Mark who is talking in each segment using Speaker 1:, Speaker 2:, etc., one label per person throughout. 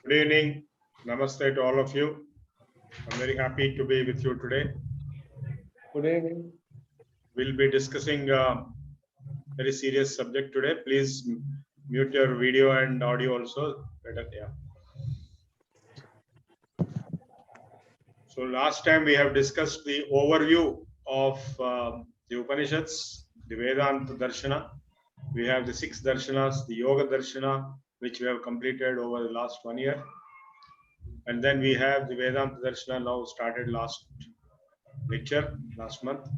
Speaker 1: Good evening. Namaste to all of you. I'm very happy to be with you today.
Speaker 2: Good evening.
Speaker 1: We'll be discussing a very serious subject today. Please mute your video and audio also. Better, yeah. So last time we have discussed the overview of the Upanishads, the Vedanta Darshana. We have the 6 darshanas, the Yoga Darshana, which we have completed over the last 1 year. And then we have the Vedanta Darshana now started last lecture, last month.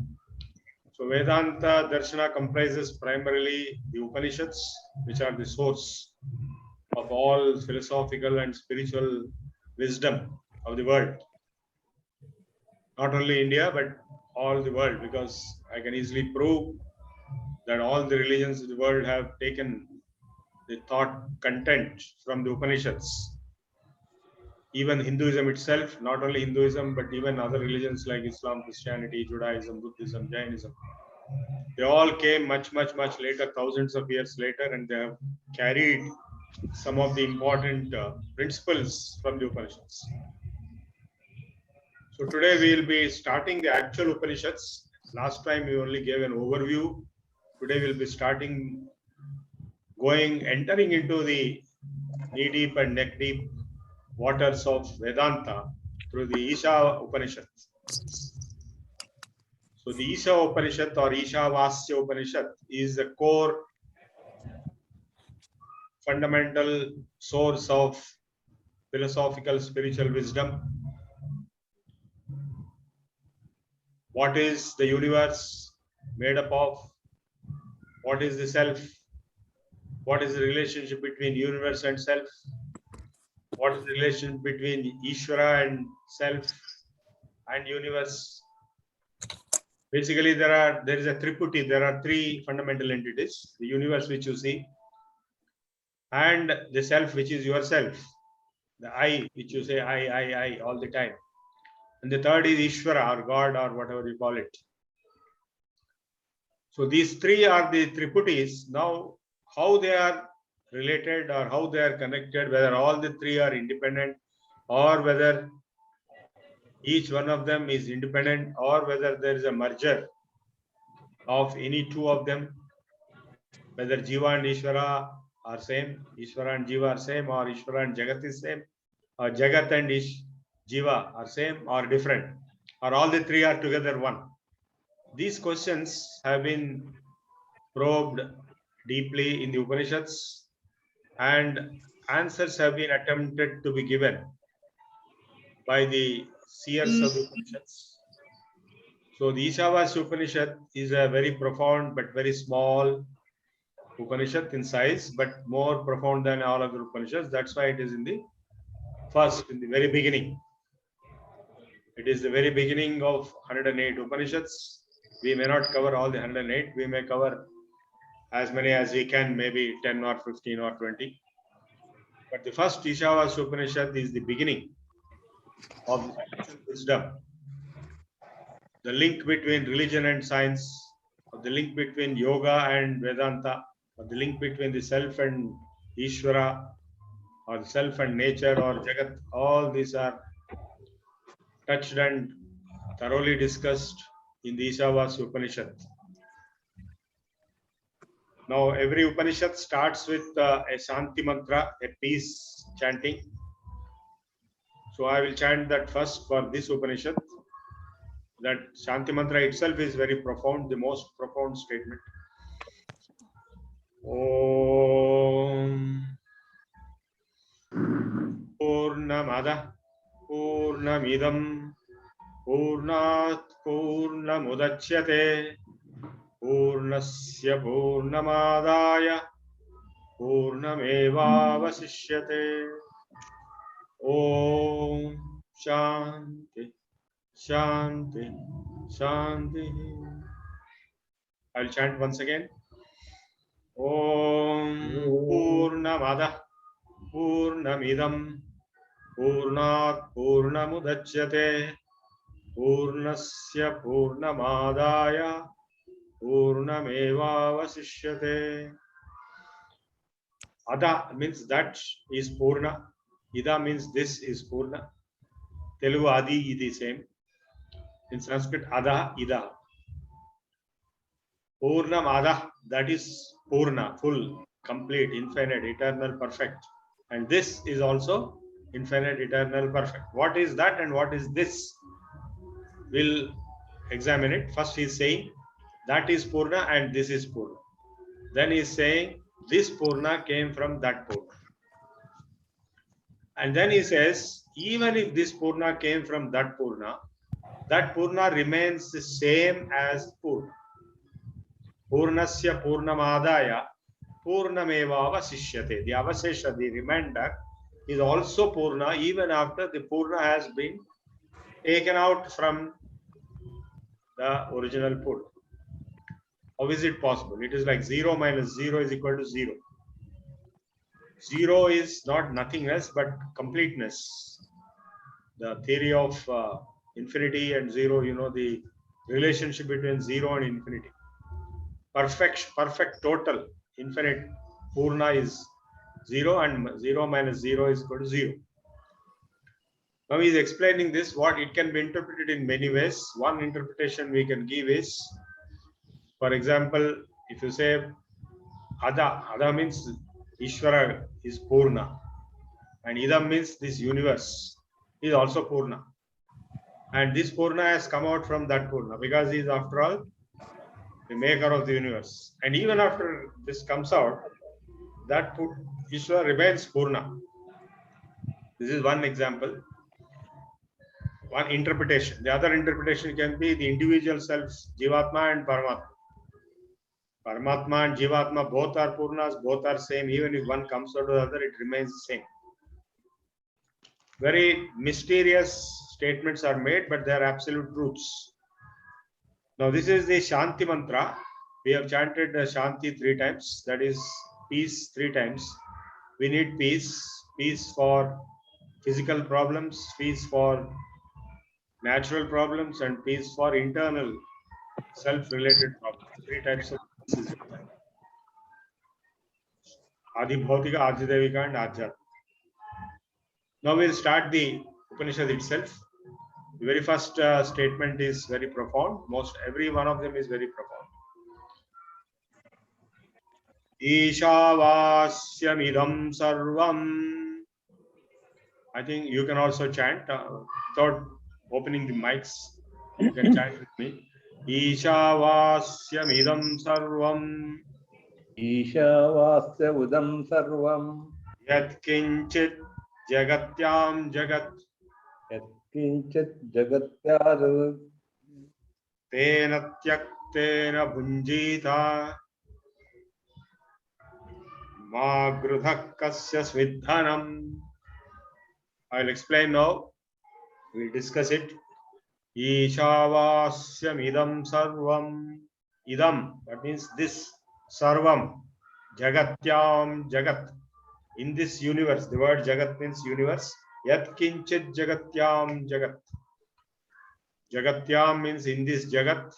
Speaker 1: So Vedanta Darshana comprises primarily the Upanishads, which are the source of all philosophical and spiritual wisdom of the world. Not only India, but all the world, because I can easily prove that all the religions of the world have taken the thought content from the Upanishads. Even Hinduism itself, not only Hinduism, but even other religions like Islam, Christianity, Judaism, Buddhism, Jainism, they all came much later, thousands of years later, and they have carried some of the important principles from the Upanishads. So today we will be starting the actual Upanishads. Last time we only gave an overview. Today we will be entering into the knee-deep and neck-deep waters of Vedanta through the Isha Upanishad. So the Isha Upanishad or Ishavasya Upanishad is the core fundamental source of philosophical spiritual wisdom. What is the universe made up of? What is the self? What is the relationship between universe and self? What is the relation between Ishvara and self and universe? Basically, there is a triputi. There are 3 fundamental entities: the universe which you see, and the self which is yourself, the I which you say I all the time, and the third is Ishvara or God or whatever you call it. So these 3 are the triputis. Now, how they are related or how they are connected, whether all the 3 are independent or whether each one of them is independent or whether there is a merger of any 2 of them, whether Jiva and Ishvara are same, Ishvara and Jiva are same, or Ishvara and Jagat is same, or Jagat and Jiva are same or different, or all the 3 are together one. These questions have been probed deeply in the Upanishads, and answers have been attempted to be given by the seers of the Upanishads. So the Ishavasya Upanishad is a very profound but very small Upanishad in size, but more profound than all other Upanishads. That's why it is in the very beginning. It is the very beginning of 108 Upanishads. We may not cover all the 108. We may cover as many as we can, maybe 10 or 15 or 20. But the first Ishavasya Upanishad is the beginning of spiritual wisdom. The link between religion and science, or the link between yoga and Vedanta, or the link between the self and Ishvara, or self and nature, or Jagat, all these are touched and thoroughly discussed in the Ishavasya Upanishad. Now, every Upanishad starts with a Shanti mantra, a peace chanting. So I will chant that first for this Upanishad. That Shanti mantra itself is very profound, the most profound statement. Om Purnamada Purnamidam Purnat Purnamudachyate Purnasya Purnamadaya Purnamevavasishyate. Om Shanti Shanti Shanti. I'll chant once again. Om Purnamada Purnamidam Purnat Purnamudachyate Purnasya Purnamadaya Purnamevavasishyate. Ada means that is Purna. Ida means this is Purna. Telugu Adi is the same. In Sanskrit, Ada, Ida. Purnam Ada, that is Purna, full, complete, infinite, eternal, perfect. And this is also infinite, eternal, perfect. What is that and what is this? We'll examine it. First he is saying that is Purna and this is Purna. Then he is saying this Purna came from that Purna. And then he says, even if this Purna came from that Purna remains the same as Purna. Purnasya Purnamadaya Purnameva Avasishyate. The Avasesha, the remainder, is also Purna even after the Purna has been taken out from the original Purna. How is it possible? It is like 0 minus 0 is equal to 0. 0 is not nothingness but completeness. The theory of infinity and 0, you know, the relationship between 0 and infinity. Perfect, total, infinite Purna is 0 and 0 minus 0 is equal to 0. Now he is explaining this, what it can be interpreted in many ways. One interpretation we can give is, for example, if you say Ada means Ishvara is Purna, and Idam means this universe is also Purna. And this Purna has come out from that Purna because he is, after all, the maker of the universe. And even after this comes out, that Ishvara remains Purna. This is one example, one interpretation. The other interpretation can be the individual selves, Jivatma and Paramatma. Paramatma and Jivatma both are Purnas, both are same. Even if one comes out of the other, it remains the same. Very mysterious statements are made, but they are absolute truths. Now this is the Shanti mantra. We have chanted Shanti 3 times, that is peace 3 times. We need peace, peace for physical problems, peace for natural problems, and peace for internal self-related problems. 3 types of peace. Adi Bhautika, Adi Devika, and Adhyatmika. Now we'll start the Upanishad itself. The very first statement is very profound. Every one of them is very profound. Ishavasyamidam sarvam. I think you can also chant without opening the mics. You can chant with me. Ishavasyamidam sarvam.
Speaker 2: Ishavasya udam sarvam.
Speaker 1: Yat kinchit jagatyam jagat.
Speaker 2: Yatkinchit jagatyar.
Speaker 1: Tena tyaktena bhunjita. Ma grudhakkasya smidhanam. I'll explain now. We'll discuss it. Ishavasyam idam sarvam. Idam, that means this. Sarvam. Jagatyam jagat. In this universe, the word jagat means universe. Yat kinchit jagatyam jagat. Jagatyam means in this jagat.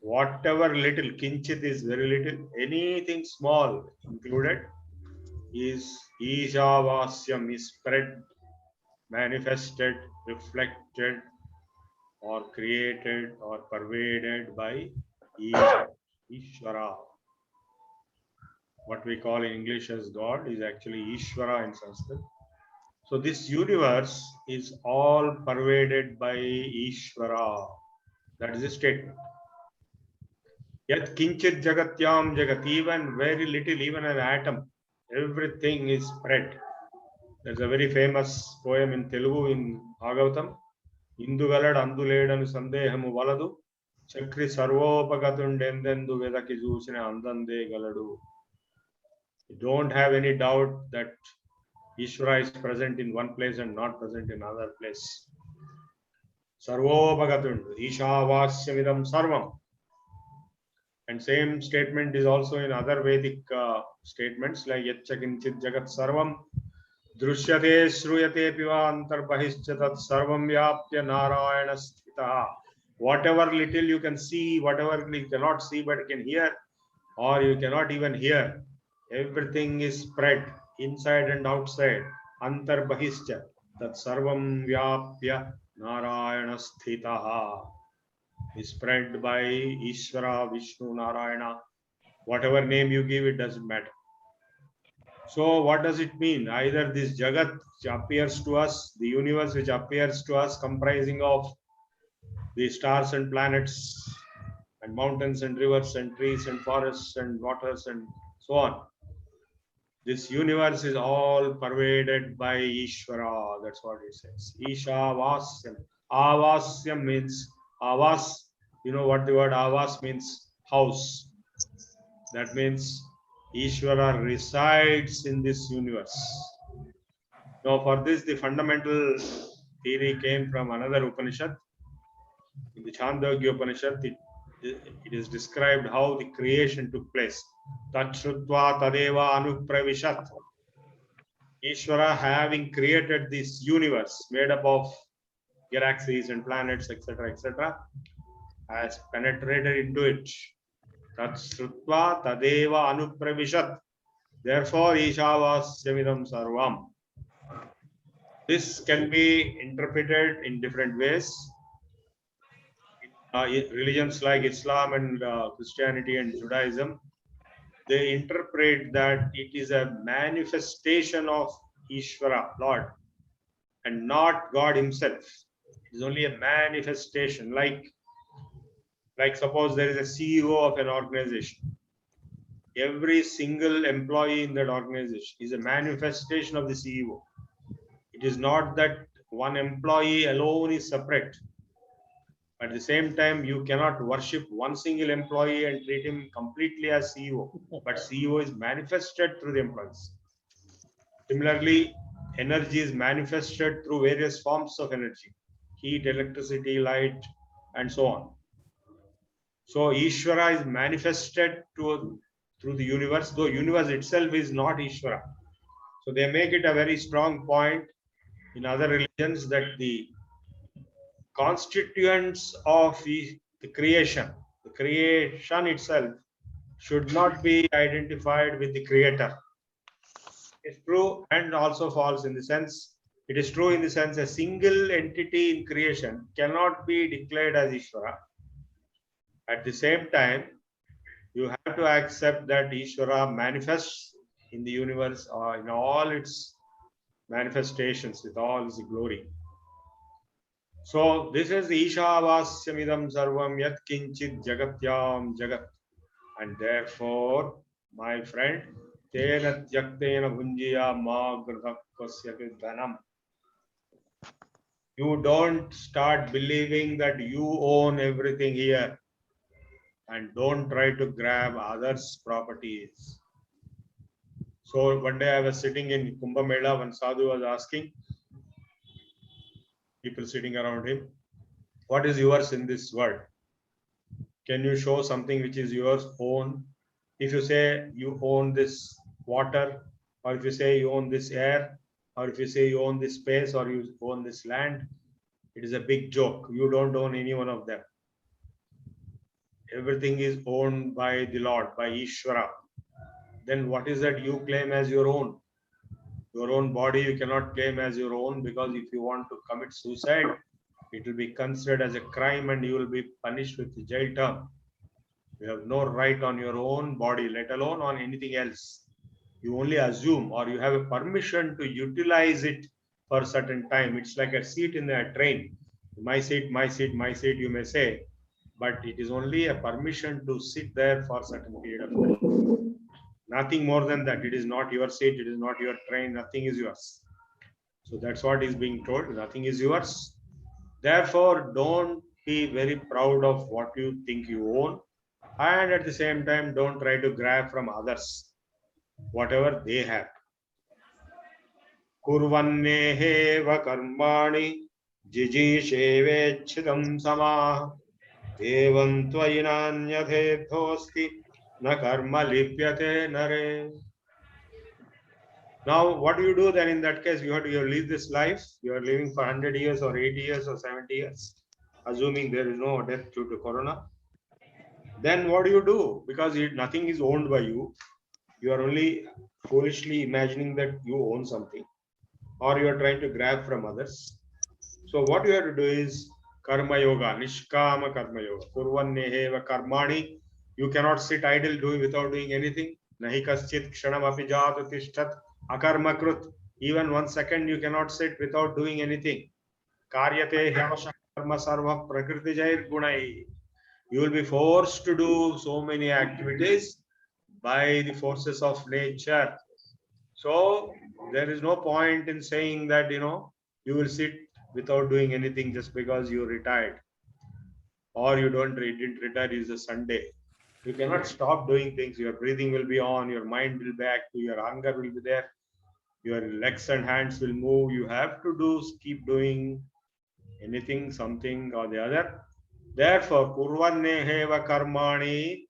Speaker 1: Whatever little, kinchit is very little, anything small included is Ishavasyam, is spread, manifested, reflected, or created or pervaded by Ishvara. What we call in English as God is actually Ishvara in Sanskrit. So this universe is all pervaded by Ishvara. That is the statement. Yat kinchit jagatyam jagat, even very little, even an atom, everything is spread. There's a very famous poem in Telugu in Bhagavatam. Indugalad anduledanu sandehamu valadu, chakri sarvopagatundendenu vedaki chusina andande galadu. You don't have any doubt that Ishvara is present in one place and not present in another place. Sarvopagatund, Ishavasyamidam sarvam. And same statement is also in other Vedic statements like Yatchakinchit Jagat Sarvam Drushyate Shruyate Piva Antarbahishchatat Sarvam Vyapya Narayana Sthita. Whatever little you can see, whatever you cannot see but can hear, or you cannot even hear, everything is spread inside and outside, antar bahischa, tat sarvam vyapya narayana sthitaha, is spread by Ishvara, Vishnu, Narayana, whatever name you give, it doesn't matter. So what does it mean? Either this Jagat which appears to us, the universe which appears to us comprising of the stars and planets and mountains and rivers and trees and forests and waters and so on. This universe is all pervaded by Ishvara. That's what it says. Ishavasyam. Avasyam means avas. You know what the word avas means? House. That means Ishvara resides in this universe. Now, for this, the fundamental theory came from another Upanishad. In the Chandogya Upanishad, it is described how the creation took place. Tachrutva tadeva anupravishat. Ishvara, having created this universe made up of galaxies and planets, etc., has penetrated into it. Tachrutva tadeva anupravishat. Therefore, Ishavasyamidam sarvam. This can be interpreted in different ways. Religions like Islam and Christianity and Judaism, they interpret that it is a manifestation of Ishvara, Lord, and not God himself. It is only a manifestation. Like suppose there is a CEO of an organization. Every single employee in that organization is a manifestation of the CEO. It is not that one employee alone is separate. At the same time, you cannot worship one single employee and treat him completely as CEO. But CEO is manifested through the employees. Similarly, energy is manifested through various forms of energy. Heat, electricity, light, and so on. So Ishvara is manifested through the universe, though universe itself is not Ishvara. So they make it a very strong point in other religions that the constituents of the creation itself should not be identified with the creator. It's true and also false in the sense, it is true in the sense a single entity in creation cannot be declared as Ishvara. At the same time, you have to accept that Ishvara manifests in the universe or in all its manifestations with all its glory. So this is Ishavasyamidam sarvam yat kinchit jagatyam jagat. And therefore, my friend, tena tyaktena bhunjiya ma gradhakkasya dhanam. You don't start believing that you own everything here. And don't try to grab others' properties. So one day I was sitting in Kumbh Mela when Sadhu was asking people sitting around him, what is yours in this world? Can you show something which is yours own? If you say you own this water, or if you say you own this air, or if you say you own this space, or you own this land, it is a big joke. You don't own any one of them. Everything is owned by the Lord, by Ishvara. Then what is that you claim as your own? Your own body you cannot claim as your own, because if you want to commit suicide, it will be considered as a crime and you will be punished with the jail term. You have no right on your own body, let alone on anything else. You only assume, or you have a permission to utilize it for a certain time. It's like a seat in a train. My seat, my seat, my seat, you may say, but it is only a permission to sit there for a certain period of time. Nothing more than that. It is not your seat, it is not your train, nothing is yours. So that's what is being told, nothing is yours. Therefore, don't be very proud of what you think you own, and at the same time, don't try to grab from others whatever they have. Kurvanneheva karmani jijishevechidam sama evam tvayinanyathethosti na karma lipyate nare. Now, what do you do then in that case? You have to live this life. You are living for 100 years or 80 years or 70 years, assuming there is no death due to corona. Then what do you do? Because nothing is owned by you. You are only foolishly imagining that you own something, or you are trying to grab from others. So what you have to do is karma yoga, nishkama karma yoga. Kurvanneheva karmani. You cannot sit idle without doing anything. Nahi kaschit kshanam api jatu tishtat akarma krut. Even 1 second you cannot sit without doing anything. Karyate hyavasha karma sarva prakriti jair gunai. You will be forced to do so many activities by the forces of nature. So there is no point in saying that, you will sit without doing anything just because you retired, or you didn't retire, is a Sunday. You cannot stop doing things. Your breathing will be on, your mind will be active, your hunger will be there, your legs and hands will move. You have to keep doing anything, something or the other. Therefore, kurvanneheva karmani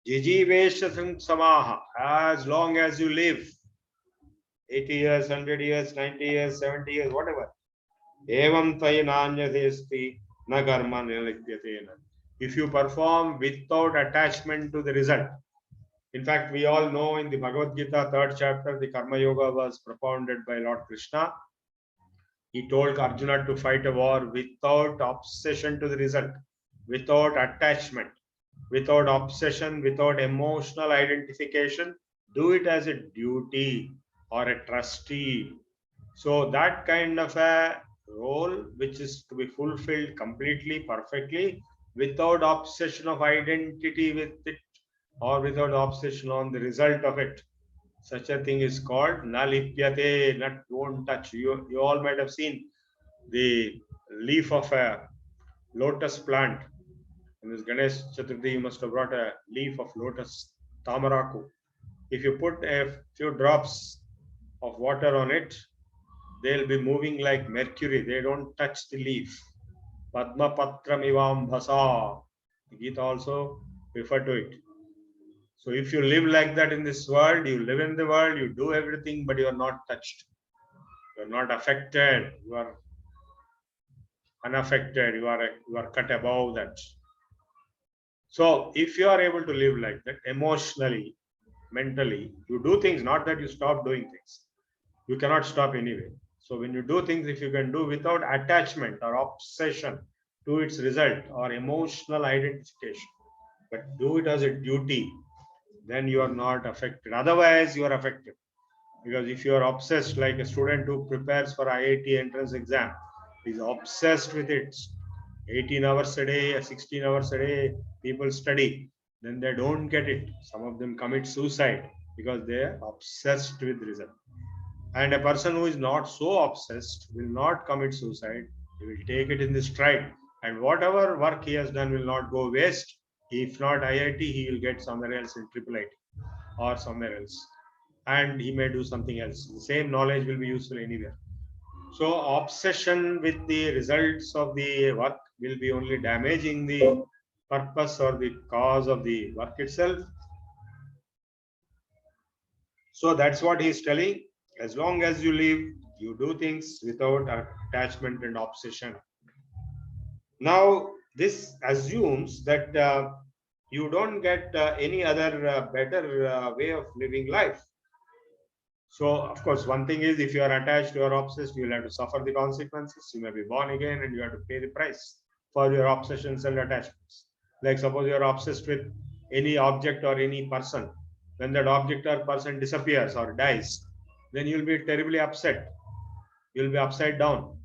Speaker 1: jijivesha samaha, as long as you live, 80 years, 100 years, 90 years, 70 years, whatever. Evam tayananyadesti na karma nilipyatena. If you perform without attachment to the result. In fact, we all know in the Bhagavad Gita, 3rd chapter, the Karma Yoga was propounded by Lord Krishna. He told Arjuna to fight a war without obsession to the result, without attachment, without obsession, without emotional identification. Do it as a duty or a trustee. So that kind of a role which is to be fulfilled completely, perfectly, without obsession of identity with it, or without obsession on the result of it. Such a thing is called nalipyate, not don't touch. You all might have seen the leaf of a lotus plant. In this Ganesh Chaturthi, you must have brought a leaf of lotus tamaraku. If you put a few drops of water on it, they'll be moving like mercury. They don't touch the leaf. Padma patram ivam bhasa. The Gita also refer to it. So if you live like that in this world, you live in the world, you do everything, but you are not touched. You are not affected. You are unaffected. You are cut above that. So if you are able to live like that emotionally, mentally, you do things, not that you stop doing things. You cannot stop anyway. So when you do things, if you can do without attachment or obsession to its result or emotional identification, but do it as a duty, then you are not affected. Otherwise, you are affected. Because if you are obsessed, like a student who prepares for IIT entrance exam, is obsessed with it. 18 hours a day, 16 hours a day, people study, then they don't get it. Some of them commit suicide because they are obsessed with result. And a person who is not so obsessed will not commit suicide. He will take it in the stride. And whatever work he has done will not go waste. If not IIT, he will get somewhere else in Triple IT or somewhere else. And he may do something else. The same knowledge will be useful anywhere. So obsession with the results of the work will be only damaging the purpose or the cause of the work itself. So that's what he's telling. As long as you live, you do things without attachment and obsession. Now, this assumes that you don't get any other better way of living life. So, of course, one thing is if you are attached, you are obsessed, you will have to suffer the consequences. You may be born again and you have to pay the price for your obsessions and attachments. Like suppose you are obsessed with any object or any person. When that object or person disappears or dies, then you'll be terribly upset. You'll be upside down.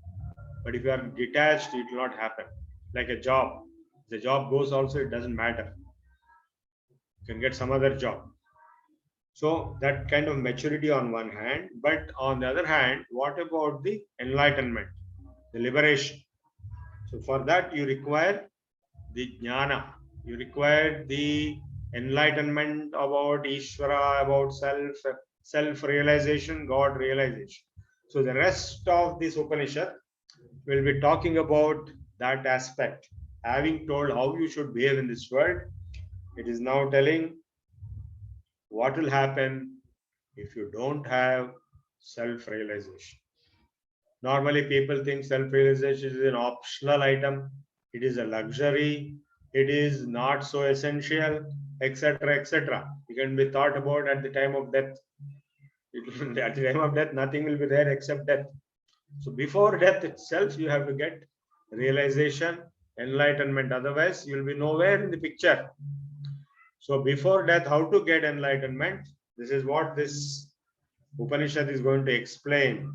Speaker 1: But if you are detached, it will not happen. Like a job. The job goes also, it doesn't matter. You can get some other job. So that kind of maturity on one hand, but on the other hand, what about the enlightenment, the liberation? So for that you require the jnana, you require the enlightenment about Ishvara, about self-realization, God realization. So the rest of this Upanishad will be talking about that aspect. Having told how you should behave in this world, it is now telling what will happen if you don't have self-realization. Normally, people think self-realization is an optional item. It is a luxury. it is not so essential, etc., etc. It can be thought about at the time of death. At the time of death, nothing will be there except death. So before death itself, you have to get realization, enlightenment. Otherwise, you will be nowhere in the picture. So before death, how to get enlightenment? This is what this Upanishad is going to explain.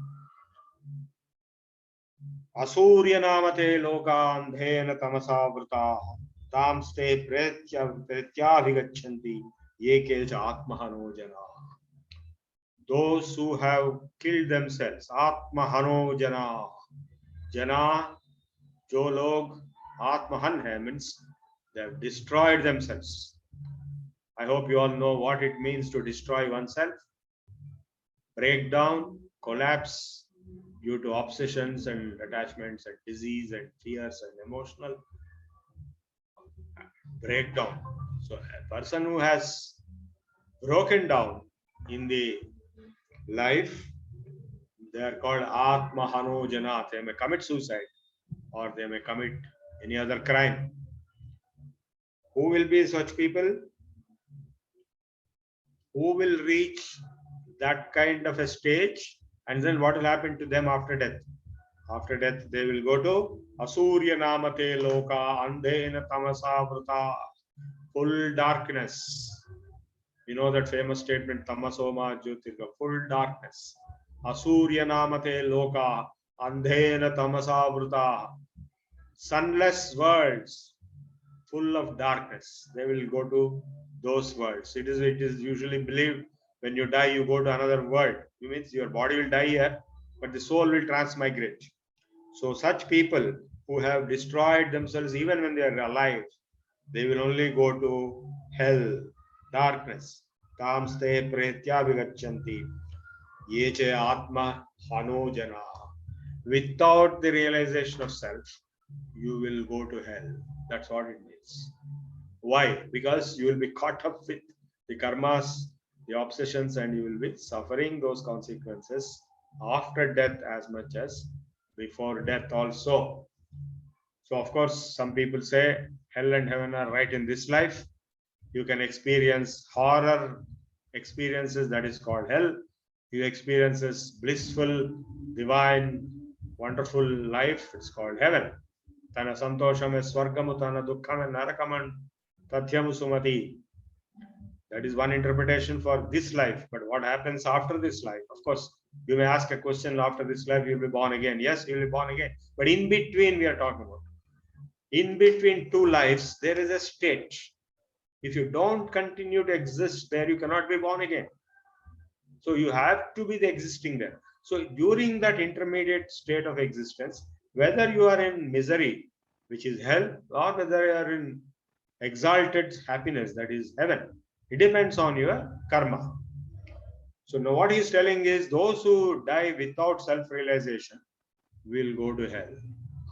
Speaker 1: Asurya namate lokandhena tamasa vrta tamste pretyabhigachanti yeke cha atmahano jana. Those who have killed themselves, atmahano jana. Jana, jo log atmahan hai means they have destroyed themselves. I hope you all know what it means to destroy oneself. Breakdown, collapse due to obsessions and attachments and disease and fears and emotional breakdown. So a person who has broken down in the life, they are called Atmahano Jana. They may commit suicide or they may commit any other crime. Who will be such people? Who will reach that kind of a stage, and then what will happen to them after death? After death, they will go to Asurya Namate Loka Andhena Tamasa Vrta, full darkness. You know that famous statement, Tamasoma Jyotirga, full darkness. Asurya Namate Loka Andhena Tamasa Vrta, sunless worlds, full of darkness. They will go to those worlds. It is usually believed when you die, you go to another world. It means your body will die here, but the soul will transmigrate. So such people who have destroyed themselves even when they are alive, they will only go to hell, darkness. Tamste pretyabhigachanti yeche atma hano jana. Without the realization of self, you will go to hell. That's what it means. Why? Because you will be caught up with the karmas, the obsessions, and you will be suffering those consequences after death as much as before death also. So of course, some people say hell and heaven are right in this life. You can experience horror experiences, that is called hell. You experiences blissful, divine, wonderful life, it's called heaven. Tana santosham swargamu, tana dukkham narakaman tatyamu sumati. That is one interpretation for this life. But what happens after this life? Of course, you may ask a question, after this life you'll be born again. Yes, you'll be born again. But in between, we are talking about. In between two lives, there is a state. If you don't continue to exist there, you cannot be born again. So you have to be the existing there. So during that intermediate state of existence, whether you are in misery, which is hell, or whether you are in exalted happiness, that is heaven, it depends on your karma. So now what he is telling is those who die without self-realization will go to hell.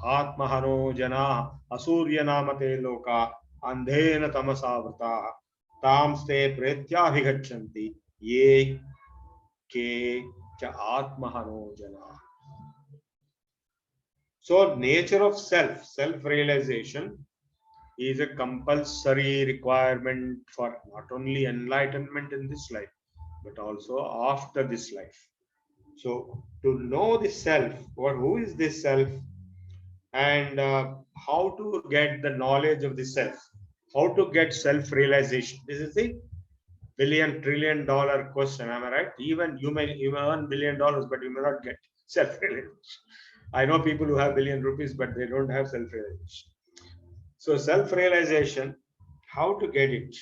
Speaker 1: Atmahano jana asurya namate loka andhena tamasavrta tamste pretyabhigachanti ye ke cha atmahano jana. So nature of self-realization is a compulsory requirement for not only enlightenment in this life, but also after this life. So to know the self, or who is this self, and how to get the knowledge of the self, how to get self-realization. This is the billion trillion dollar question. Am I right? Even you may earn $1 billion, but you may not get self-realization. I know people who have billion rupees, but they don't have self-realization. So self-realization, how to get it?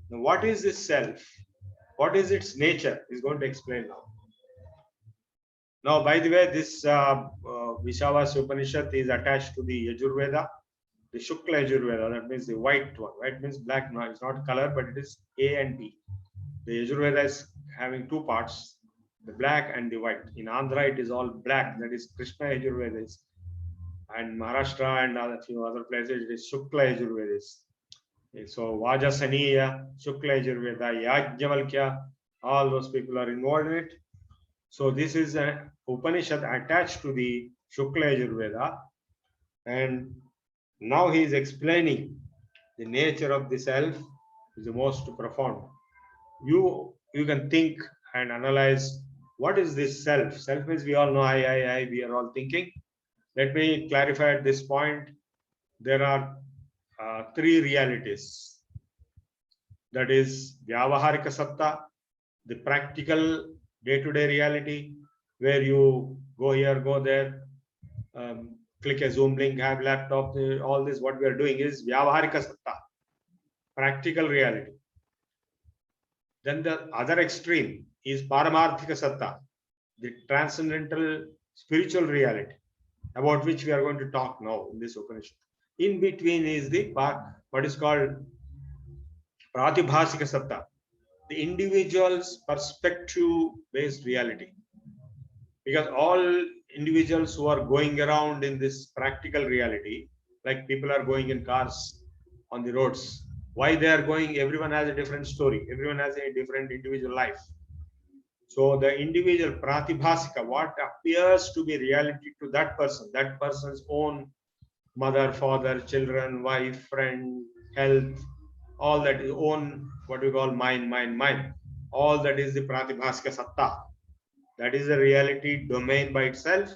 Speaker 1: Now, what is this self? What is its nature? Is going to explain now. Now, by the way, this Vishavas Upanishad is attached to the Yajurveda, the Shukla Yajurveda, that means the white one. White means black, no, it's not color, but it is A and B. The Yajurveda is having two parts, the black and the white. In Andhra, it is all black, that is Krishna Yajurveda. And Maharashtra and a few other places, it is Shukla Yajurveda. So Vajasaniya, Shukla Yajurveda, Yajnavalkya, all those people are involved in it. So this is an Upanishad attached to the Shukla Yajurveda, and now he is explaining the nature of the self is the most profound. You can think and analyze what is this self. Self means we all know I, we are all thinking. Let me clarify at this point. There are three realities. That is Vyavaharika Satta, the practical day-to-day reality, where you go here, go there, click a Zoom link, have laptop, all this, what we are doing is Vyavaharika Satta, practical reality. Then the other extreme is Paramarthika Satta, the transcendental spiritual reality, about which we are going to talk now in this Upanishad. In between is the what is called Pratibhasika Satta, the individual's perspective-based reality. Because all individuals who are going around in this practical reality, like people are going in cars on the roads, why they are going, everyone has a different story, everyone has a different individual life. So the individual Pratibhasika, what appears to be reality to that person's own mother, father, children, wife, friend, health, all that is own, what we call mind. All that is the Pratibhasika Satta. That is the reality domain by itself.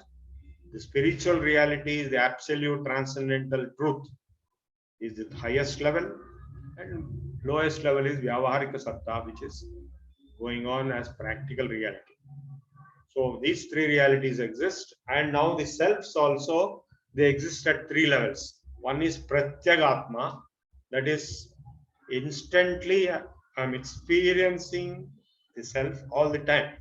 Speaker 1: The spiritual reality is the absolute transcendental truth, is the highest level, and lowest level is Vyavaharika Satta, which is going on as practical reality. So these three realities exist, and now the selves also, they exist at three levels. One is Pratyagatma, that is instantly I'm experiencing the self all the time.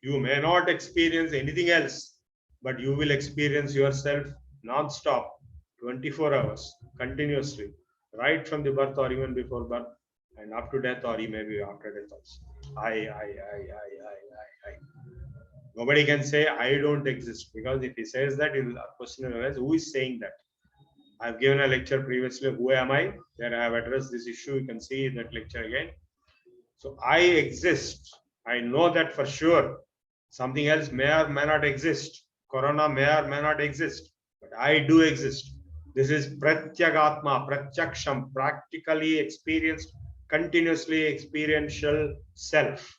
Speaker 1: You may not experience anything else, but you will experience yourself non-stop, 24 hours, continuously, right from the birth or even before birth, and up to death, or maybe after death also. I. Nobody can say I don't exist, because if he says that, he will question who is saying that. I've given a lecture previously, who am I? There I have addressed this issue. You can see that lecture again. So I exist. I know that for sure. Something else may or may not exist. Corona may or may not exist, but I do exist. This is Pratyagatma, Pratyaksham, practically experienced, continuously experiential self.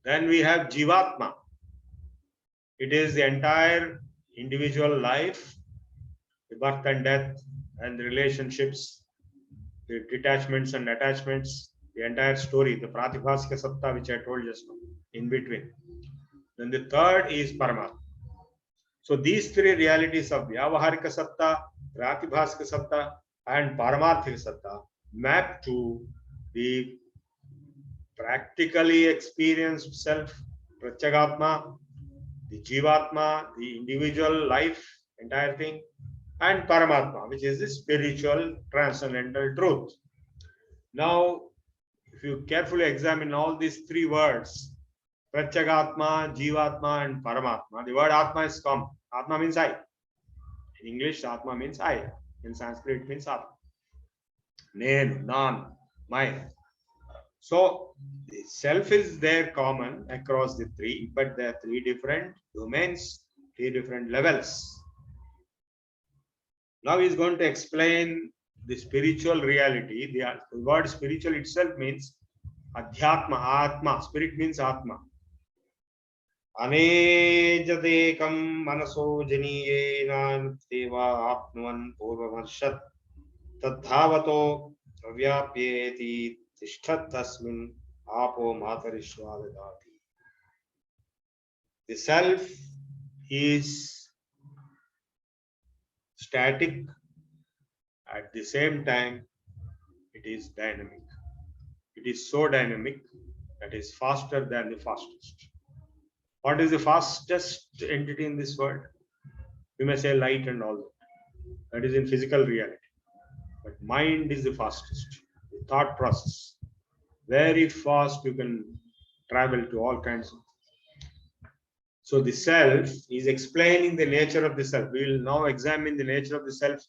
Speaker 1: Then we have Jivatma. It is the entire individual life, the birth and death and the relationships, the detachments and attachments, the entire story, the Pratibhasika Satta, which I told just now, in between. Then the third is Paramatma. So these three realities of Vyavaharika Satta, Pratibhasika Satta, and Paramarthika Satta map to the practically experienced self, Pratyagatma, the Jivatma, the individual life, entire thing, and Paramatma, which is the spiritual transcendental truth. Now, if you carefully examine all these three words, Pratyagatma, Jivatma, and Paramatma, the word Atma is come. Atma means I. In English, Atma means I. In Sanskrit, it means Atma. Nenu, Nan, mine. So, the self is there common across the three, but there are three different domains, three different levels. Now he is going to explain the spiritual reality. The word spiritual itself means Adhyatma, Atma. Spirit means Atma. Anejadekam manaso janiyena deva apnuvan purvamarshad tadhavato avyapyeti tishtat tasmin apo matarishva vedati. The self is static, at the same time it is dynamic. It is so dynamic that is faster than the fastest. What is the fastest entity in this world? We may say light and all that. That is in physical reality. But mind is the fastest. The thought process. Very fast you can travel to all kinds of. So the self is explaining the nature of the self. We will now examine the nature of the self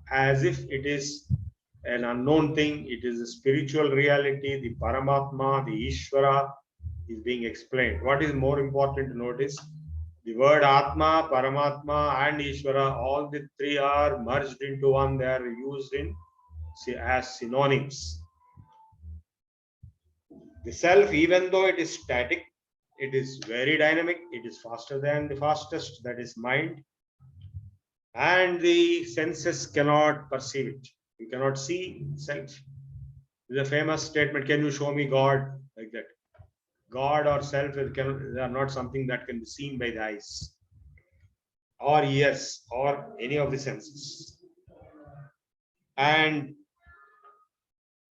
Speaker 1: as if it is an unknown thing. It is a spiritual reality. The Paramatma, the Ishvara is being explained. What is more important to notice? The word Atma, Paramatma, and Ishvara, all the three are merged into one. They are used in as synonyms. The self, even though it is static, it is very dynamic. It is faster than the fastest, that is mind. And the senses cannot perceive it. You cannot see self. There's a famous statement, can you show me God? Like that. God or self are not something that can be seen by the eyes or ears or any of the senses. And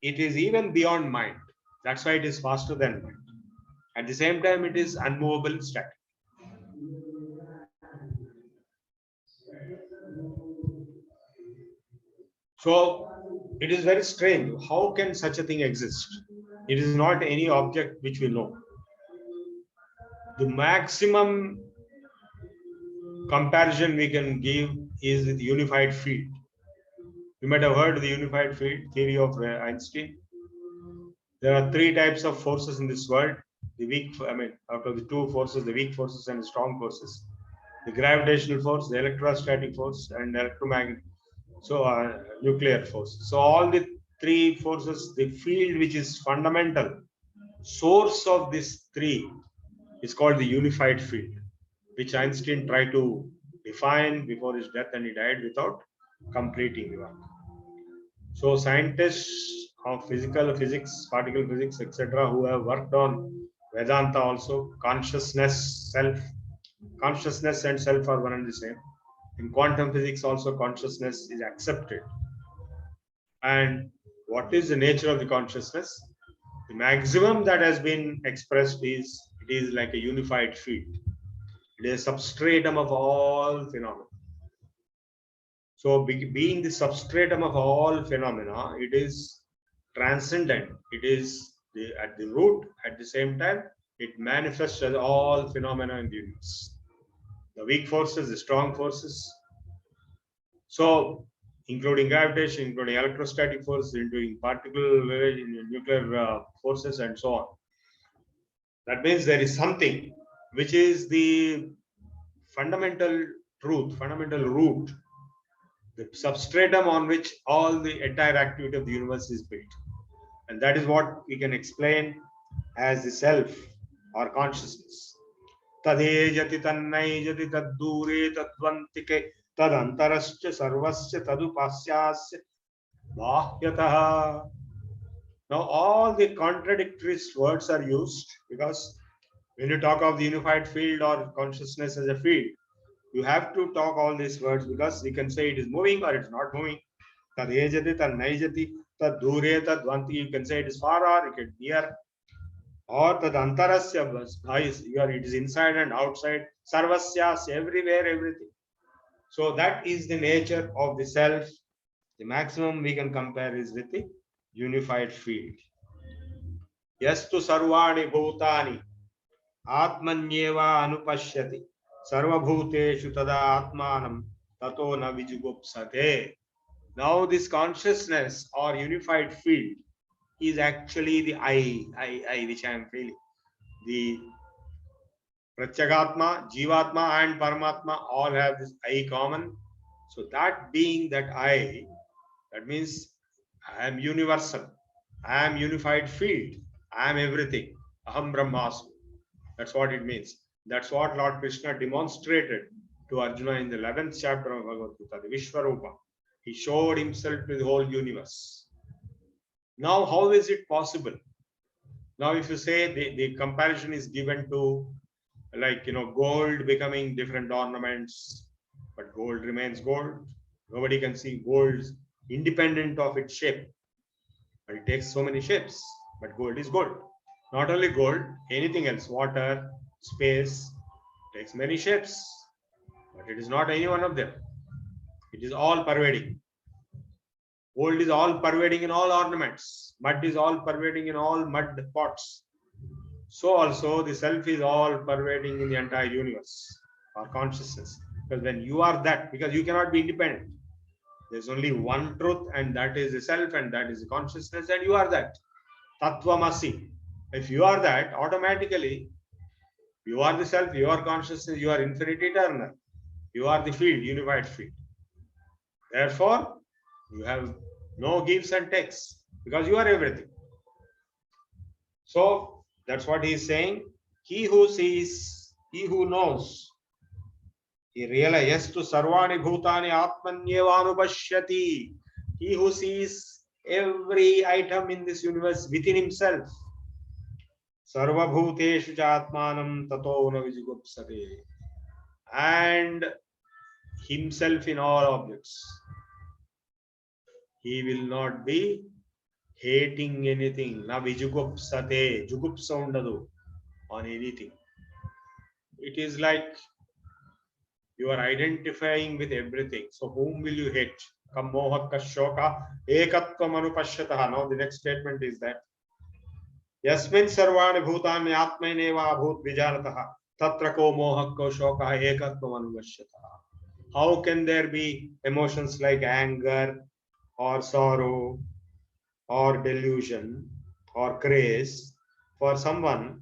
Speaker 1: it is even beyond mind. That's why it is faster than mind. At the same time, it is unmovable, static. So it is very strange. How can such a thing exist? It is not any object which we know. The maximum comparison we can give is with unified field. You might have heard the unified field theory of Einstein. There are three types of forces in this world. The weak, out of the two forces, the weak forces and the strong forces. The gravitational force, the electrostatic force, and electromagnetic, nuclear force. So all the three forces, the field which is fundamental source of these three is called the unified field, which Einstein tried to define before his death, and he died without completing the work. So scientists of physical physics, particle physics, etc., who have worked on Vedanta also, consciousness and self are one and the same. In quantum physics also, consciousness is accepted. And what is the nature of the consciousness? The maximum that has been expressed is, it is like a unified field. It is a substratum of all phenomena. So being the substratum of all phenomena, it is transcendent. It is at the root. At the same time, it manifests as all phenomena in the universe. The weak forces, the strong forces. So including gravitation, including electrostatic forces, including particle, nuclear forces, and so on. That means there is something which is the fundamental truth, fundamental root, the substratum on which all the entire activity of the universe is built. And that is what we can explain as the self or consciousness. Tadejati tannai taddure tadvantike tadantarascha sarvasya tadupasyasya bahyataha. Now all the contradictory words are used because when you talk of the unified field or consciousness as a field, you have to talk all these words because you can say it is moving or it's not moving. Tadejati tannaijati taddure tadvanti, you can say it is far or it is near. Or tadantarasya, it is inside and outside. Sarvasyas, everywhere, everything. So that is the nature of the self. The maximum we can compare is with the unified field. Yastu sarvani bhutani atmanyeva anupashyati sarvabhuteshu tada atmanam tato na vijugupsate. Now this consciousness or unified field is actually the I which I am feeling. The Pratyagatma, Jivatma, and Paramatma all have this I common. So that being that I, that means I am universal. I am unified field. I am everything. Aham Brahmasmi. That's what it means. That's what Lord Krishna demonstrated to Arjuna in the 11th chapter of Bhagavad Gita, the Vishwarupa. He showed himself to the whole universe. Now, how is it possible? Now, if you say the comparison is given to, like, gold becoming different ornaments, but gold remains gold. Nobody can see gold independent of its shape, but it takes so many shapes. But gold is gold. Not only gold, anything else, water, space, takes many shapes, but it is not any one of them. It is all pervading. Gold is all pervading in all ornaments. Mud is all pervading in all mud pots. So also the self is all pervading in the entire universe or consciousness. Because when you are that, because you cannot be independent. There's only one truth, and that is the self, and that is the consciousness, and you are that. Tattvamasi. If you are that, automatically You are the self, you are consciousness, you are infinite eternal. You are the field, unified field. Therefore, you have no gives and takes because you are everything. So that's what he is saying. He who sees, he who knows, he realizes to sarvani bhutani atmanyevanupashyati. He who sees every item in this universe within himself. Sarvabhuteshu atmanam tato na vijigupsate. And himself in all objects. He will not be hating anything. Na vijugupsate. Jugupsa undadu on anything. It is like you are identifying with everything. So whom will you hate? Kam moha kashoka ekatvam anupashyatah. Now the next statement is that yasmin sarvani bhutani atmaineva bhut vijaratah tatra ko moha ko shoka ekatvam anupashyatah. How can there be emotions like anger or sorrow or delusion or craze for someone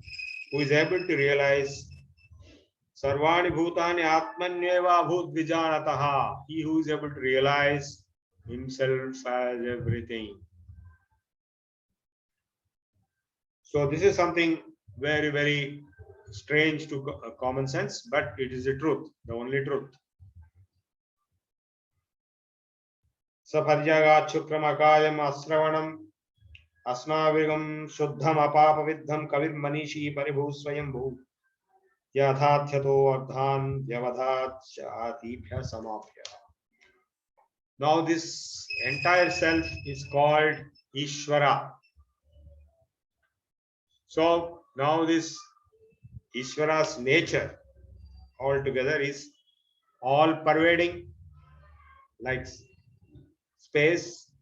Speaker 1: who is able to realize Sarvani Bhutani Atmanyeva Bhut Vijanataha. He who is able to realize himself as everything. So this is something very, very strange to common sense, but it is the truth, the only truth. Saparjagat Chukramakayam Asravanam Asnavigam Shuddham Apapavidham Kavir Manishi Paribhu Swayambhu Yathatyato Ardhan Vyavadhat Shatibhya Samabhya. Now this entire self is called Ishvara. So now this Ishvara's nature altogether is all pervading like space,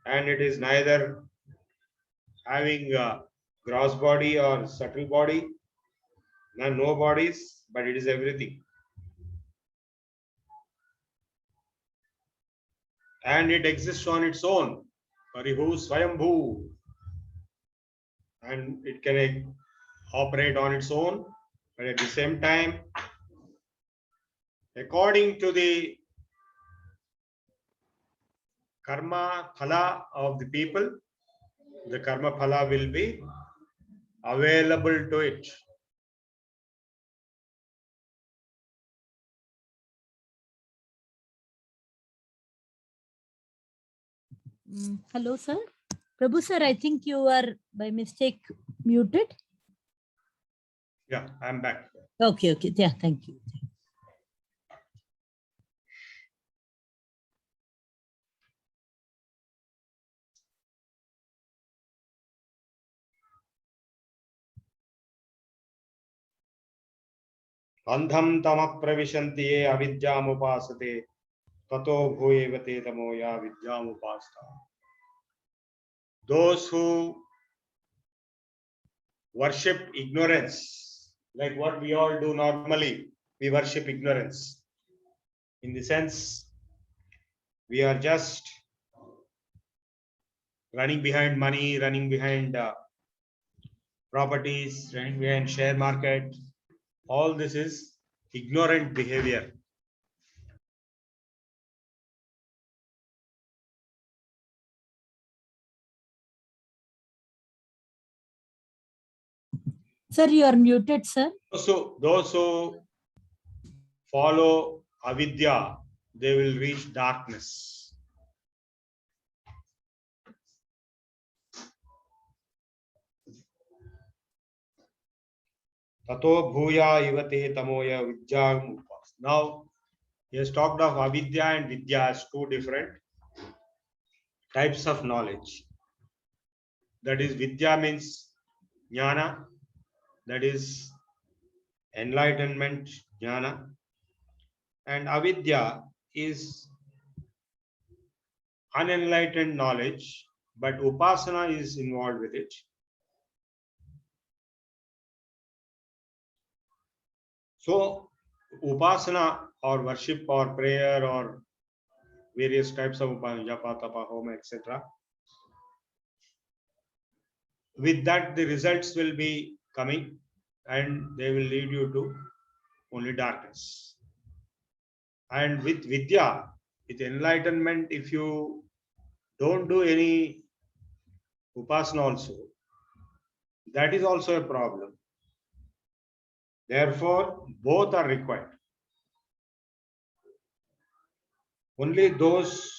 Speaker 1: and it is neither having a gross body or subtle body, no bodies, but it is everything. And it exists on its own. Paribhu Swayambhu. And it can operate on its own, but at the same time, according to the karma phala of the people, the karma phala will be available to it.
Speaker 3: Hello, sir. Prabhu, sir, I think you are by mistake muted.
Speaker 1: Yeah, I'm back.
Speaker 3: Okay. Yeah, thank you.
Speaker 1: Andham tama pravishanti ye avidyam upasate tato bhuyevate tamoya vidyam upasta. Those who worship ignorance, like what we all do normally, we worship ignorance. In the sense, we are just running behind money, running behind properties, running behind share market. All this is ignorant behavior.
Speaker 3: Sir, you are muted, sir.
Speaker 1: So those who follow avidya, they will reach darkness. Tato bhuya ivate tamoya vidyam upas. Now, he has talked of avidya and vidya as two different types of knowledge. That is, vidya means jnana, that is enlightenment, jnana, and avidya is unenlightened knowledge, but upasana is involved with it. So, upasana or worship or prayer or various types of upasana, japa, tapa, homa, etc. With that, the results will be coming. and they will lead you to only darkness. And with Vidya, with enlightenment, if you don't do any Upasana also, that is also a problem. Therefore, both are required. Only those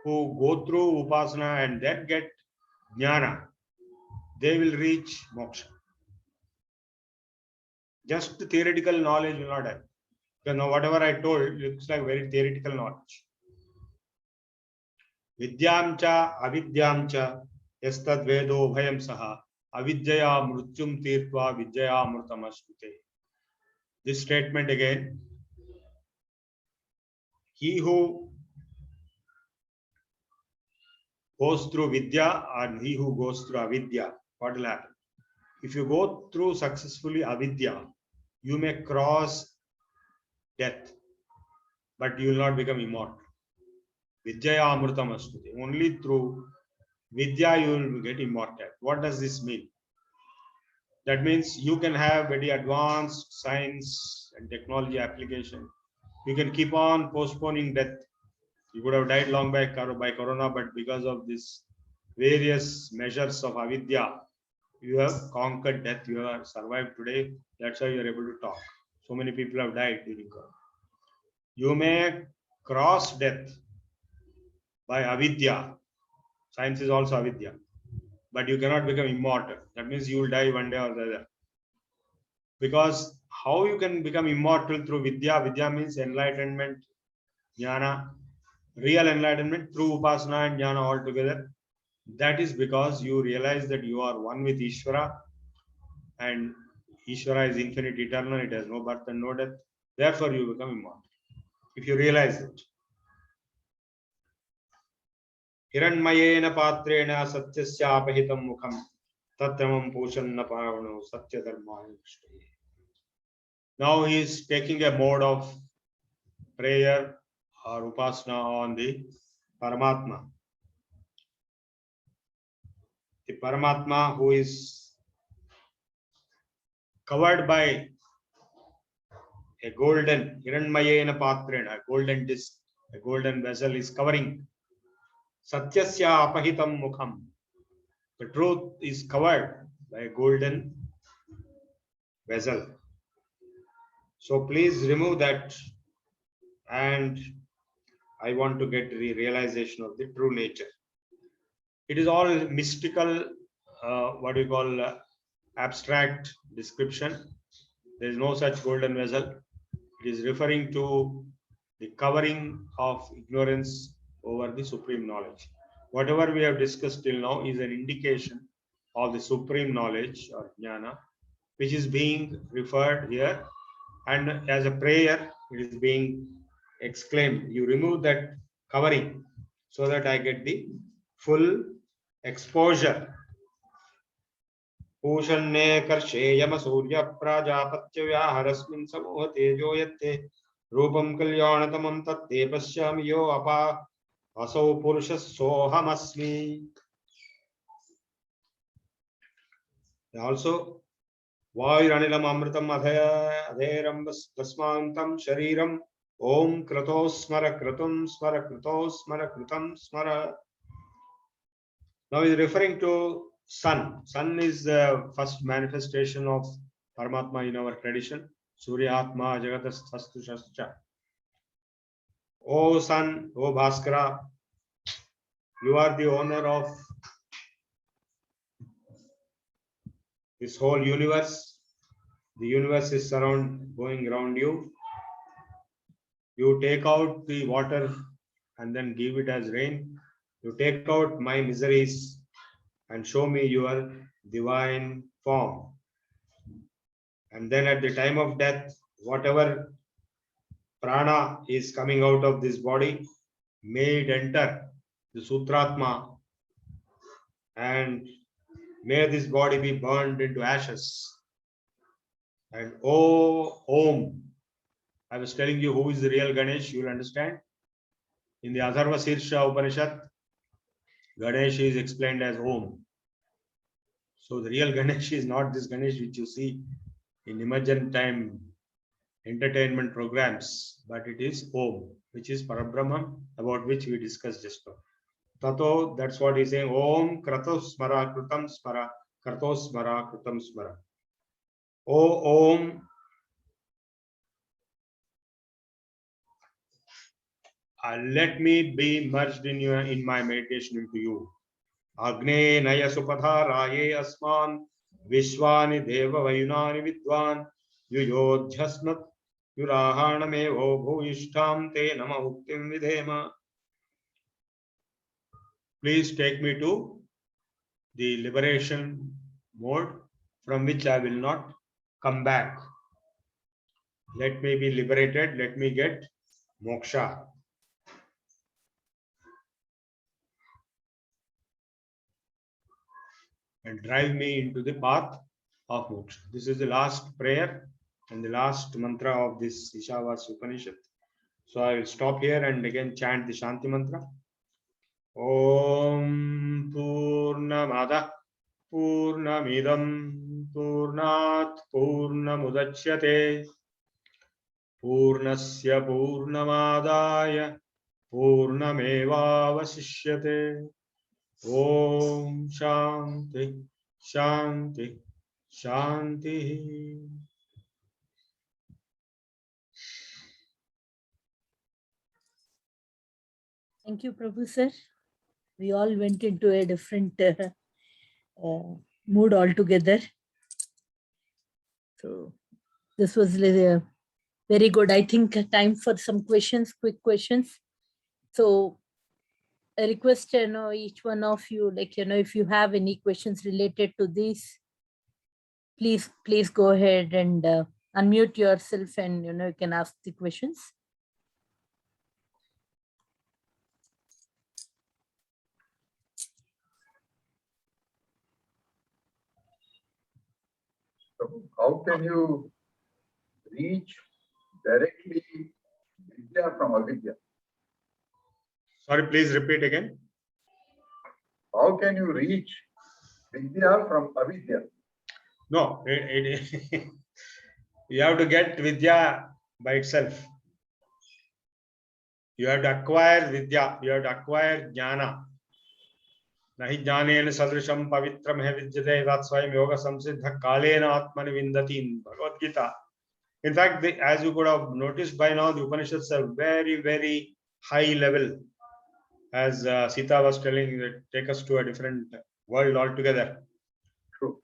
Speaker 1: who go through Upasana and then get Jnana, they will reach moksha. Just theoretical knowledge will not help. Because now whatever I told looks like very theoretical knowledge. Vidyamcha avidyamcha yastad vedo bhayam saha avidyaya mrutyum tirtva vidyaya amrutamashvite. This statement again. He who goes through Vidya and he who goes through Avidya, what will happen? If you go through successfully Avidya, you may cross death, but you will not become immortal. Vidyaya amrutam astute. Only through Vidya you will get immortal. What does this mean? That means you can have very advanced science and technology application. You can keep on postponing death. You could have died long by corona, but because of this various measures of avidya, you have conquered death. You have survived today. That's why you are able to talk. So many people have died during corona. You may cross death by avidya. Science is also avidya, but you cannot become immortal. That means you will die one day or the other. Because how you can become immortal through vidya? Vidya means enlightenment, jnana. Real enlightenment through Upasana and Jnana altogether. That is because you realize that you are one with Ishvara, and Ishvara is infinite, eternal, it has no birth and no death. Therefore, you become immortal. If you realize it. Hiranmayena patrena satyasya apahitam mukham tatramam poshanna pavano satya dharmaya. Now he is taking a mode of prayer or Upasana on the Paramatma. The Paramatma who is covered by a golden Hiranmayena Patrena, a golden disc, a golden vessel is covering. Satyasya apahitam mukham. The truth is covered by a golden vessel. So please remove that, and I want to get the realization of the true nature. It is all mystical, what we call abstract description. There is no such golden vessel. It is referring to the covering of ignorance over the supreme knowledge. Whatever we have discussed till now is an indication of the supreme knowledge or jnana, which is being referred here, and as a prayer it is being exclaimed. You remove that covering so that I get the full exposure. Pushanne karshe yama surya prajapatya vyaharasmin samoha tejo yatte rupam kalyanatamam tatte pashyami yo apa asau purushas sohamasmi. Also, vayuranilam amritam adheram basmantam shariram om kratos smara kratum smara kratos smara kritam smara. Now he is referring to sun. Sun is the first manifestation of Paramatma in our tradition. Surya Atma Jagatastastu Shascha. O sun, O Bhaskara, you are the owner of this whole universe. The universe is going around you. You take out the water and then give it as rain. You take out my miseries and show me your divine form. And then at the time of death, whatever prana is coming out of this body, may it enter the Sutratma, and may this body be burned into ashes. And oh, Om, I was telling you who is the real Ganesh, you will understand. In the Atharva Sirsha Upanishad, Ganesh is explained as Om. So the real Ganesh is not this Ganesh which you see in emergent time entertainment programs, but it is Om, which is Parabrahman, about which we discussed just now. Tato, that's what he's saying. Om Krato Smara Krutam Smara Krato Smara Krutam Smara. O Om. Let me be merged in my meditation into you. Agne Naya Supadharaye Asman Vishwani Deva Vayunani Vidwan Yuyodhyasnat Yurahaname Bhuvishtam Te Nama Uktim Vidhema. Please take me to the liberation mode from which I will not come back. Let me be liberated. Let me get moksha. And drive me into the path of moksha. This is the last prayer and the last mantra of this Ishavas Upanishad. So I will stop here and again chant the Shanti mantra. Om Purnamada Purnamidam Purnat Purnamudachyate Purnasya Purnamadaya Purnamevavasishyate. Om Shanti Shanti Shanti.
Speaker 3: Thank you, Prabhu sir. We all went into a different mood altogether. So this was very good. I think time for some questions, quick questions. So I request each one of you, if you have any questions related to this, please go ahead and unmute yourself and you can ask the questions.
Speaker 4: So how can you reach directly Vidya from Avidya?
Speaker 1: Sorry, please repeat again.
Speaker 4: How can you reach Vidya from Avidya?
Speaker 1: No, you have to get Vidya by itself. You have to acquire Vidya. You have to acquire Jnana. Nahi jnanena sadrisham pavitram hai vidyate tatsvayam yoga samsiddha kalena atmani vindati in Bhagavad Gita. In fact, as you could have noticed by now, the Upanishads are very, very high level. As Sita was telling, that take us to a different world altogether.
Speaker 4: True.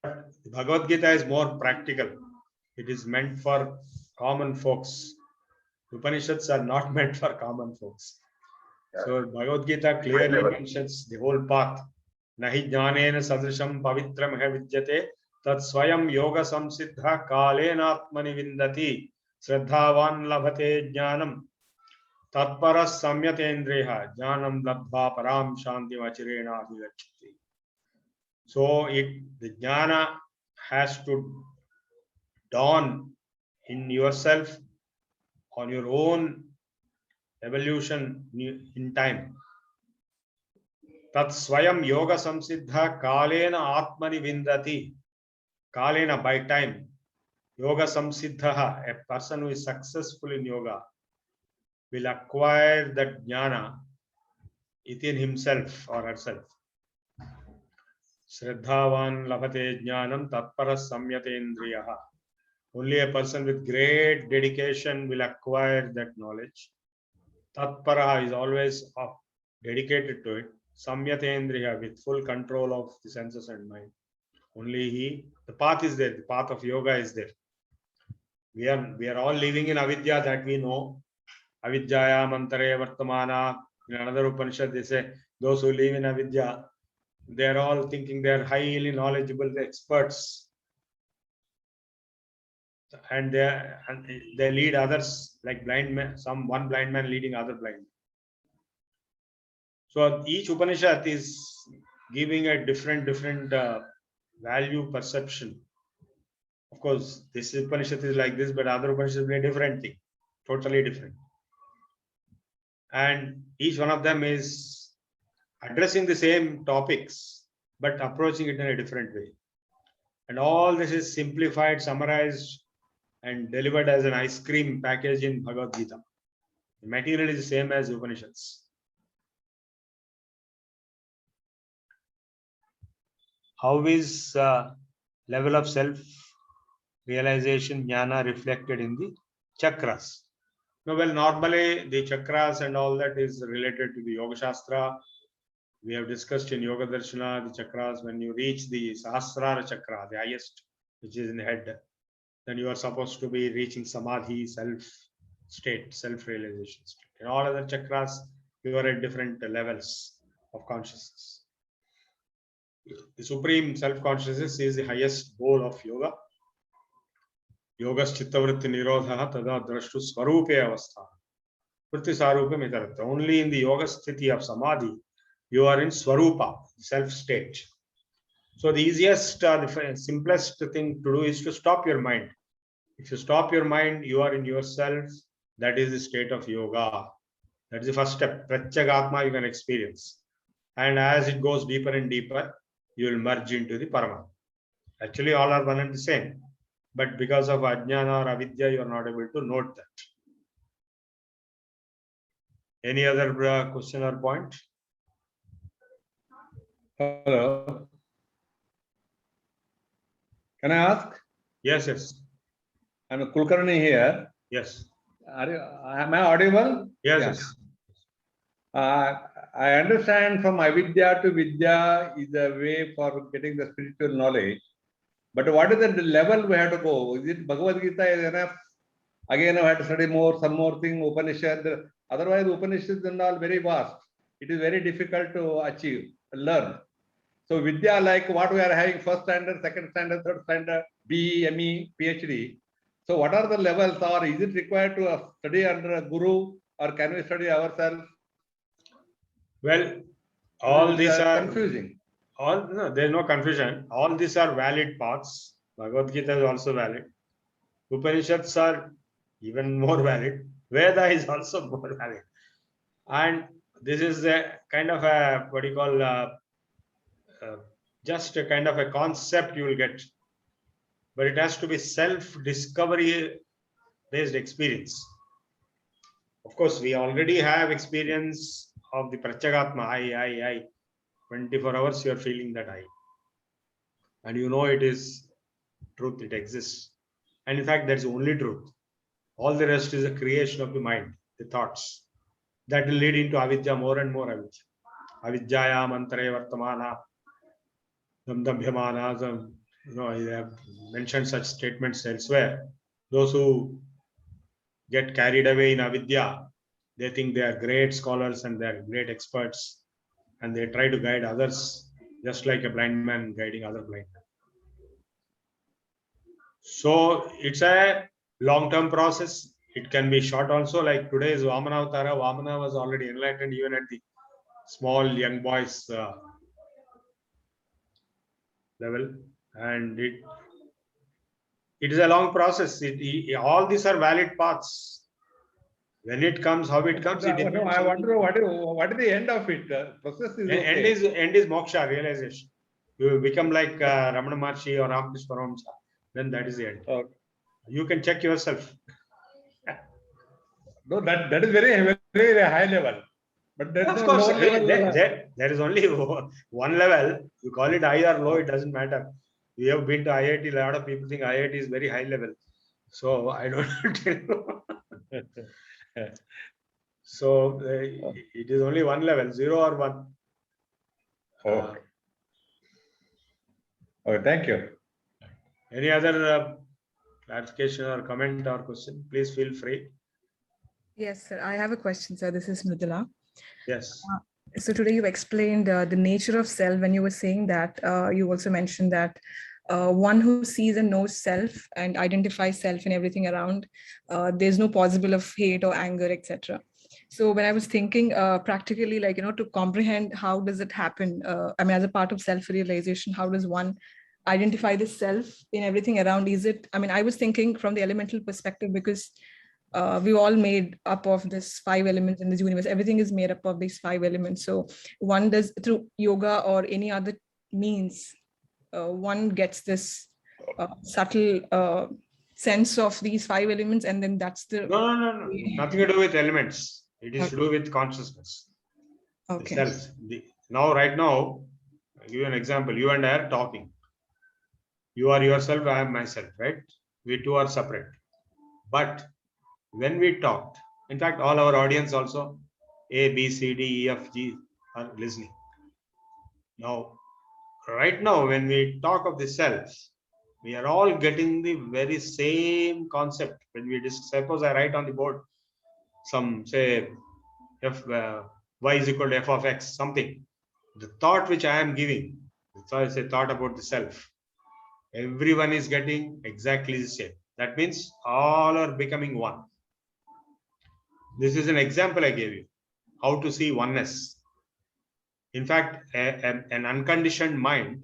Speaker 1: The Bhagavad Gita is more practical. It is meant for common folks. Upanishads are not meant for common folks.
Speaker 4: Yeah.
Speaker 1: So Bhagavad Gita clearly mentions the whole path. Nahi jnanena sadrisham pavitram hai vidyate tat swayam yoga samsiddha kalena atmani vindati shraddhavan labhate jnanam tatparas samyatendreha jnanam labdha param shanti vachirena abhigacchati. So the jnana has to dawn in yourself on your own evolution in time. Tat swayam yoga samsiddha kalena atmani vindati. Kalena, by time. Yoga samsiddha, a person who is successful in yoga will acquire that jnana within himself or herself. Shraddhavan labhate jnanam tatparas samyatendriyaha. Only a person with great dedication will acquire that knowledge. Tatpara is always dedicated to it. Samyatendriya, with full control of the senses and mind. Only the path is there. The path of yoga is there. We are all living in avidya, that we know. Avidyaya mantare vartamana. In another Upanishad, they say those who live in avidya, they are all thinking they are highly knowledgeable, experts. And they lead others like blind men, one blind man leading other blind. So each Upanishad is giving a different value perception. Of course, this Upanishad is like this, but other Upanishads will be a different thing, totally different. And each one of them is addressing the same topics, but approaching it in a different way. And all this is simplified, summarized, and delivered as an ice cream package in Bhagavad Gita. The material is the same as Upanishads. How is level of self-realization, jnana, reflected in the chakras? No, well, normally the chakras and all that is related to the Yoga Shastra. We have discussed in Yoga Darshana the chakras. When you reach the Sahasrara chakra, the highest, which is in the head, then you are supposed to be reaching Samadhi, self-state, self-realization state. In all other chakras, you are at different levels of consciousness. The supreme self-consciousness is the highest goal of yoga. Yogas chittavritti nirodha tada drashtu swarupe avastha. Vritti sarupe mitaratta. Only in the yoga sthiti of samadhi, you are in swarupa, self-state. So the easiest, the simplest thing to do is to stop your mind. If you stop your mind, you are in yourself. That is the state of yoga. That is the first step. Pratyagatma you can experience. And as it goes deeper and deeper, you will merge into the Paramatma. Actually, all are one and the same. But because of Ajnana or Avidya, you are not able to note that. Any other question or point?
Speaker 2: Hello. Can I ask?
Speaker 1: Yes, yes.
Speaker 2: I'm Kulkarni here.
Speaker 1: Yes.
Speaker 2: Am I audible?
Speaker 1: Yes,
Speaker 2: Yeah.
Speaker 1: yes.
Speaker 2: I understand from avidya to vidya is a way for getting the spiritual knowledge. But what is the level we have to go? Is it Bhagavad Gita is enough? Again, I have to study more, some more thing, Upanishad. Otherwise, Upanishads are all very vast. It is very difficult to achieve, learn. So Vidya, like what we are having, first standard, second standard, third standard, BE, ME, PhD. So what are the levels, or is it required to study under a guru, or can we study ourselves?
Speaker 1: Well, all these are
Speaker 2: confusing.
Speaker 1: No, there is no confusion. All these are valid paths. Bhagavad Gita is also valid. Upanishads are even more valid. Veda is also more valid. And this is a kind of a, what do you call, just a kind of a concept you will get. But it has to be self-discovery based experience. Of course, we already have experience of the Pratyagatma, I. 24 hours you are feeling that I. And you know it is truth, it exists. And in fact, that's the only truth. All the rest is a creation of the mind, the thoughts. That will lead into avidya, more and more avidya. Avidyaya mantare vartamana, damdambhyamana. You know, I have mentioned such statements elsewhere. Those who get carried away in avidya, they think they are great scholars and they are great experts, and they try to guide others just like a blind man guiding other blind men. So it's a long-term process. It can be short also, like today's Vamana Avtara. Vamana was already enlightened even at the small young boys level, and it is a long process. All these are valid paths. When it comes, how it comes, it depends.
Speaker 2: No, I wonder what is the end of it? Process is okay.
Speaker 1: End is moksha, realization. You become like Ramana Maharshi or Ramakrishna Paramhamsa, then that is the end.
Speaker 2: Okay.
Speaker 1: You can check yourself.
Speaker 2: No, that is very, very high level. But there's
Speaker 1: Of
Speaker 2: no
Speaker 1: course,
Speaker 2: low level.
Speaker 1: there is only one level. You call it high or low, it doesn't matter. We have been to IIT. A lot of people think IIT is very high level. So I don't tell you. So it is only one level, 0 or 1.
Speaker 2: Okay. Okay, thank you.
Speaker 1: Any other clarification or comment or question? Please feel free.
Speaker 5: Yes, sir. I have a question, sir. This is Mridula.
Speaker 1: Yes.
Speaker 5: So today you explained the nature of self. When you were saying that, you also mentioned that one who sees and knows self and identifies self in everything around, there's no possible of hate or anger, etc. So when I was thinking practically, like, to comprehend how does it happen? I mean, as a part of self-realization, how does one identify the self in everything around? I was thinking from the elemental perspective, because we all made up of this 5 elements in this universe. Everything is made up of these 5 elements. So one does, through yoga or any other means, one gets this subtle sense of these 5 elements, and then that's the
Speaker 1: No. Nothing to do with elements. It is to do with consciousness. The
Speaker 5: okay.
Speaker 1: self. Now, right now, I'll give you an example. You and I are talking. You are yourself, I am myself, right? We two are separate. But when we talked, in fact, all our audience also, A, B, C, D, E, F, G, are listening. Now, right now, when we talk of the self, we are all getting the very same concept. When we suppose I write on the board some, say, y is equal to f of x, something. The thought which I am giving, so I say thought about the self. Everyone is getting exactly the same. That means all are becoming one. This is an example I gave you, how to see oneness. In fact, an unconditioned mind,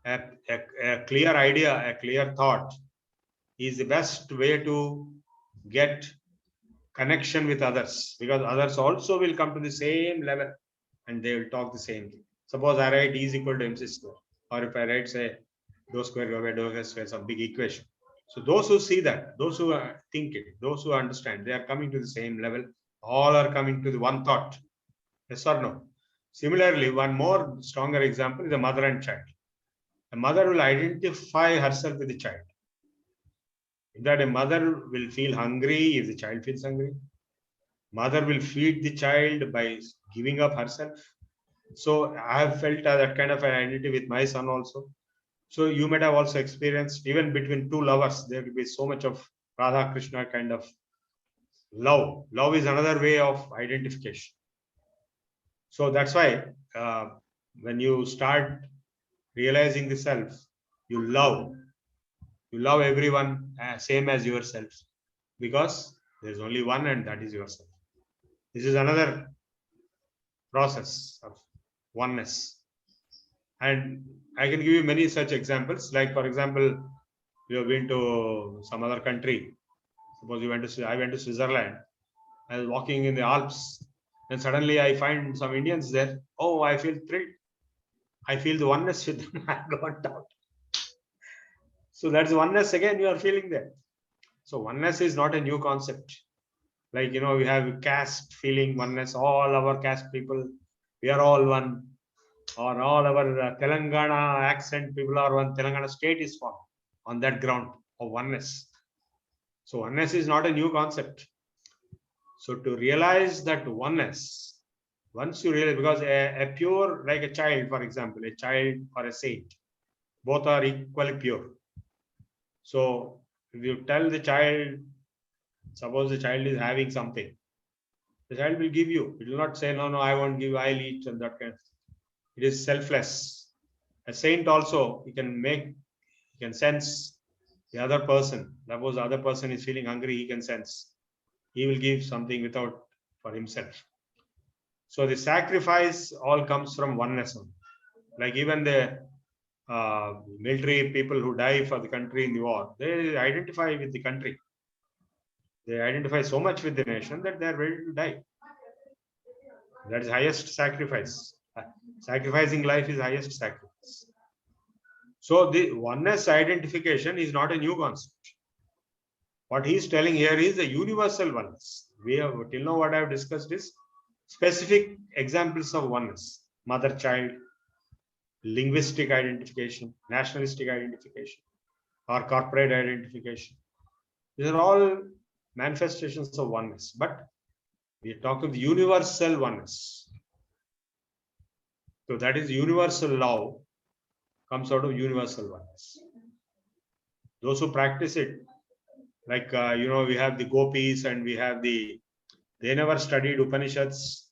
Speaker 1: a clear idea, a clear thought is the best way to get connection with others, because others also will come to the same level and they will talk the same thing. Suppose I write E is equal to mc square, or if I write, say, dou square over dou x square, some big equation. So those who see that, those who think it, those who understand, they are coming to the same level. All are coming to the one thought. Yes or no? Similarly, one more stronger example is a mother and child. A mother will identify herself with the child. That a mother will feel hungry if the child feels hungry. Mother will feed the child by giving up herself. So I have felt that kind of an identity with my son also. So you might have also experienced, even between two lovers, there will be so much of Radha Krishna kind of love. Love is another way of identification. So that's why when you start realizing the self, you love everyone same as yourself, because there's only one and that is yourself. This is another process of oneness. And I can give you many such examples. Like, for example, you have been to some other country. Suppose I went to Switzerland. I was walking in the Alps, and suddenly I find some Indians there. Oh, I feel thrilled. I feel the oneness with them. I got out. So that's oneness again, you are feeling that. So oneness is not a new concept. Like, we have caste feeling oneness, all our caste people, we are all one. Or all our Telangana accent people are one. Telangana state is formed on that ground of oneness. So oneness is not a new concept. So to realize that oneness, once you realize, because a pure, like a child, for example, a child or a saint, both are equally pure. So if you tell the child, suppose the child is having something, the child will give you. It will not say, no, I won't give, I'll eat, and that kind of thing. It is selfless. A saint also, he can sense the other person. Suppose the other person is feeling hungry, he can sense. He will give something without for himself. So the sacrifice all comes from oneness. Like even the military people who die for the country in the war, they identify with the country. They identify so much with the nation that they are ready to die. That is highest sacrifice. Sacrificing life is highest sacrifice. So the oneness identification is not a new concept. What he is telling here is the universal oneness. We have till now what I have discussed is specific examples of oneness: mother-child, linguistic identification, nationalistic identification, or corporate identification. These are all manifestations of oneness, but we are talking the universal oneness. So that is universal love comes out of universal oneness. Those who practice it, like we have the gopis and we have they never studied Upanishads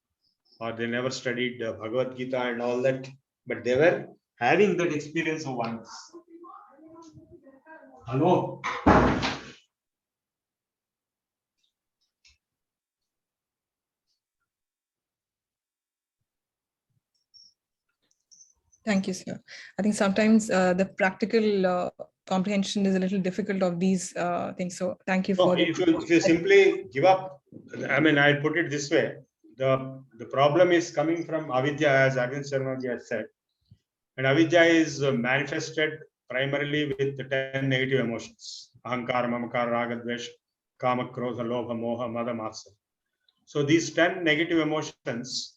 Speaker 1: or they never studied Bhagavad Gita and all that, but they were having that experience of oneness. Hello.
Speaker 5: Thank you, sir. I think sometimes the practical comprehension is a little difficult of these things. So thank you for that.
Speaker 1: If you simply give up, I mean, I'll put it this way. The problem is coming from avidya, as Arvind Sharma ji has said. And avidya is manifested primarily with the 10 negative emotions: ahankara, mamakara, raga, dvesha, kama, krodha, lobha, moha, mada, matsya. So these 10 negative emotions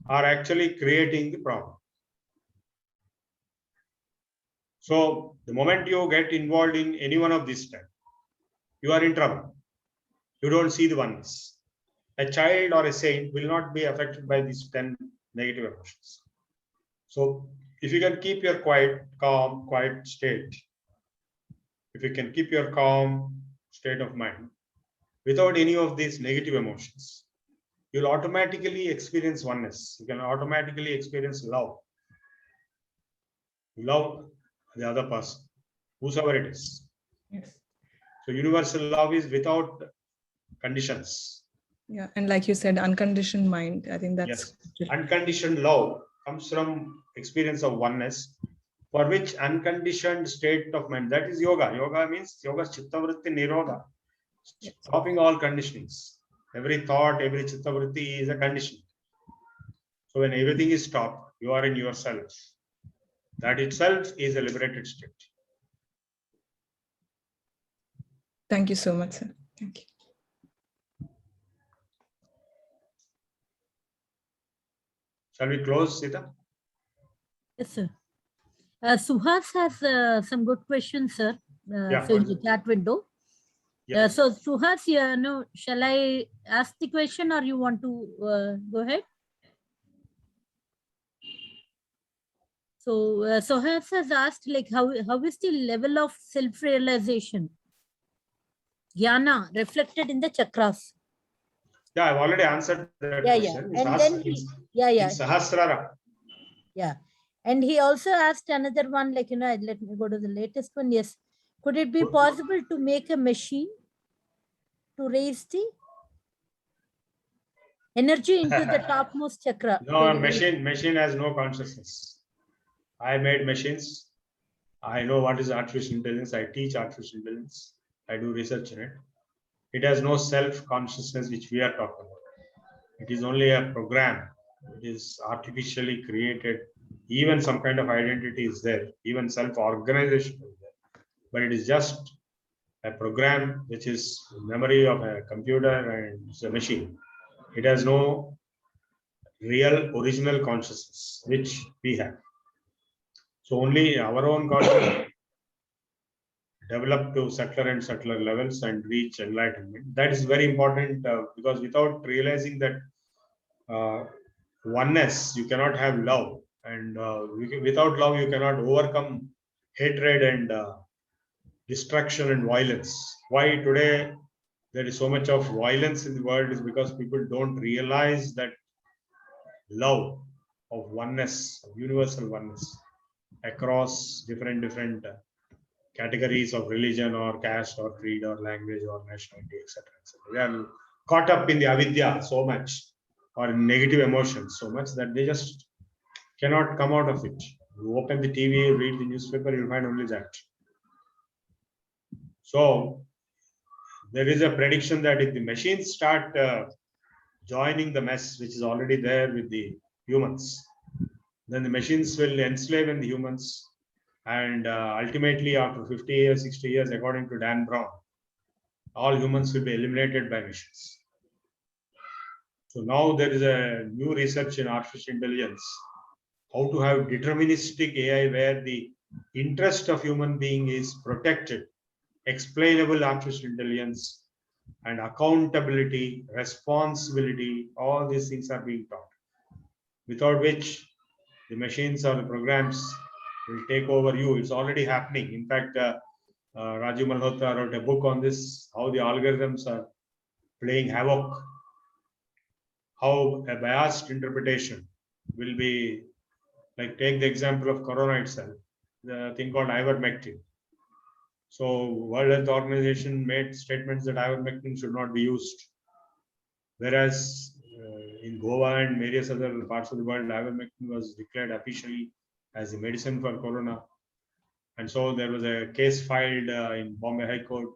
Speaker 1: are actually creating the problem. So the moment you get involved in any one of these 10, you are in trouble. You don't see the oneness. A child or a saint will not be affected by these 10 negative emotions. So if you can keep your calm, quiet state, if you can keep your calm state of mind without any of these negative emotions, you'll automatically experience oneness. You can automatically experience love. Love the other person, whosoever it is.
Speaker 5: Yes.
Speaker 1: So universal love is without conditions.
Speaker 5: Yeah. And like you said, unconditioned mind. I think that's
Speaker 1: Yes. Unconditioned love comes from experience of oneness, for which unconditioned state of mind, that is yoga. Yoga means yoga chittavritti nirodha, stopping all conditionings. Every thought, every chittavritti is a condition. So when everything is stopped, you are in yourself. That itself is a liberated state.
Speaker 5: Thank you so much, sir. Thank you.
Speaker 1: Shall we close, Sita?
Speaker 3: Yes, sir. Suhas has some good questions, sir.
Speaker 1: Yeah.
Speaker 3: So in the chat window.
Speaker 1: Yes.
Speaker 3: So Suhas, no, shall I ask the question or you want to go ahead? So Suhas has asked, like, how is the level of self-realization, jnana, reflected in the chakras?
Speaker 1: Yeah, I've already answered that
Speaker 3: Yeah,
Speaker 1: question.
Speaker 3: yeah. And then
Speaker 1: It's Sahasrara.
Speaker 3: Yeah. And he also asked another one, like, let me go to the latest one. Yes. Could it be possible to make a machine to raise the energy into the topmost chakra?
Speaker 1: No, machine has no consciousness. I made machines. I know what is artificial intelligence. I teach artificial intelligence. I do research in it. It has no self-consciousness, which we are talking about. It is only a program. It is artificially created. Even some kind of identity is there. Even self-organization is there. But it is just a program which is memory of a computer and it's a machine. It has no real original consciousness, which we have. So only our own consciousness develop to subtler and subtler levels and reach enlightenment. That is very important because without realizing that oneness, you cannot have love. And without love, you cannot overcome hatred and destruction and violence. Why today there is so much of violence in the world is because people don't realize that love of oneness, of universal oneness across different categories of religion or caste or creed or language or nationality, etc. They are caught up in the avidya so much or in negative emotions so much that they just cannot come out of it. You open the TV, read the newspaper, you'll find only that. So there is a prediction that if the machines start joining the mess, which is already there with the humans, then the machines will enslave the humans. And ultimately, after 50 years, 60 years, according to Dan Brown, all humans will be eliminated by machines. So now there is a new research in artificial intelligence, how to have deterministic AI where the interest of human being is protected, explainable artificial intelligence, and accountability, responsibility, all these things are being taught, without which the machines or the programs will take over you. It's already happening. In fact, Raju Malhotra wrote a book on this, how the algorithms are playing havoc, how a biased interpretation will be, like take the example of Corona itself, the thing called ivermectin. So World Health Organization made statements that ivermectin should not be used. Whereas in Goa and various other parts of the world, ivermectin was declared officially as a medicine for Corona. And so there was a case filed in Bombay High Court,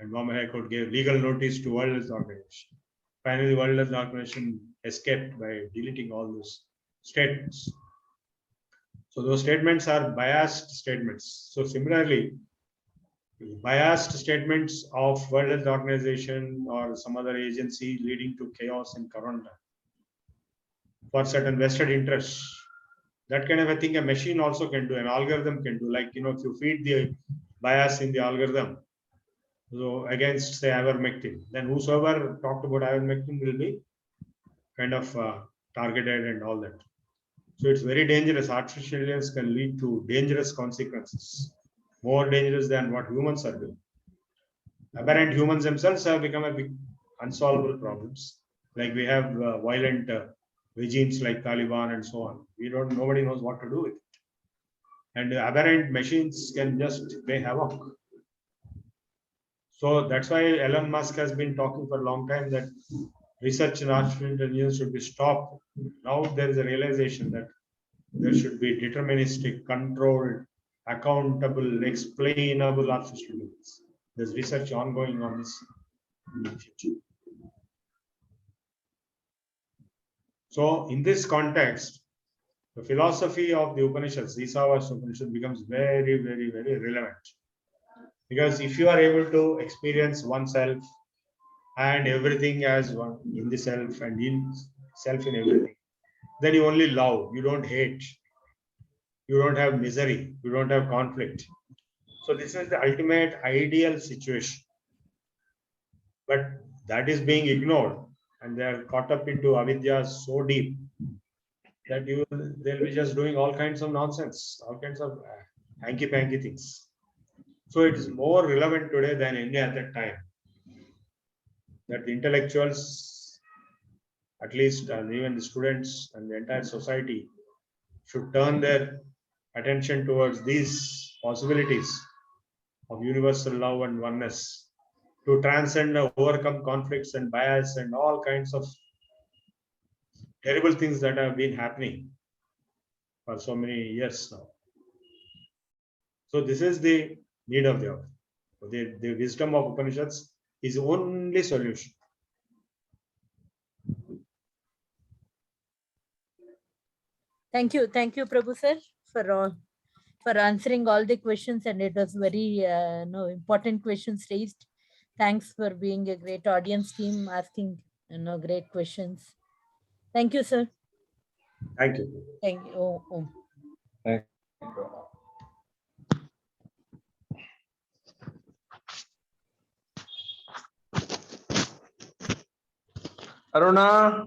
Speaker 1: and Bombay High Court gave legal notice to World Health Organization. Finally, the World Health Organization escaped by deleting all those statements. So those statements are biased statements. So similarly, biased statements of World Health Organization or some other agency leading to chaos in Corona for certain vested interests. That kind of a thing a machine also can do, an algorithm can do. Like, if you feed the bias in the algorithm, so against say ivermectin, then whosoever talked about ivermectin will be kind of targeted and all that. So it's very dangerous. Artificial intelligence can lead to dangerous consequences, more dangerous than what humans are doing. Apparent humans themselves have become a big unsolvable problems. Like we have violent regimes like Taliban and so on. Nobody knows what to do with it. And aberrant machines can just play havoc. So that's why Elon Musk has been talking for a long time that research in artificial intelligence should be stopped. Now there is a realization that there should be deterministic, controlled, accountable, explainable artificial intelligence. There's research ongoing on this in the future. So in this context, the philosophy of the Upanishads, Isava's Upanishad, becomes very, very, very relevant. Because if you are able to experience oneself and everything as one in the self and in self in everything, then you only love, you don't hate, you don't have misery, you don't have conflict. So this is the ultimate ideal situation. But that is being ignored, and they are caught up into avidya so deep that they'll be just doing all kinds of nonsense, all kinds of hanky-panky things. So it is more relevant today than any other time that the intellectuals, at least, and even the students and the entire society, should turn their attention towards these possibilities of universal love and oneness to transcend and overcome conflicts and bias and all kinds of terrible things that have been happening for so many years now. So this is the need of the hour. The wisdom of Upanishads is the only solution.
Speaker 3: Thank you, Prabhu sir, for answering all the questions, and it was very important questions raised. Thanks for being a great audience team, asking great questions. Thank you, sir.
Speaker 1: Thank you.
Speaker 3: Thank you. Oh.
Speaker 2: Thank you. Aruna.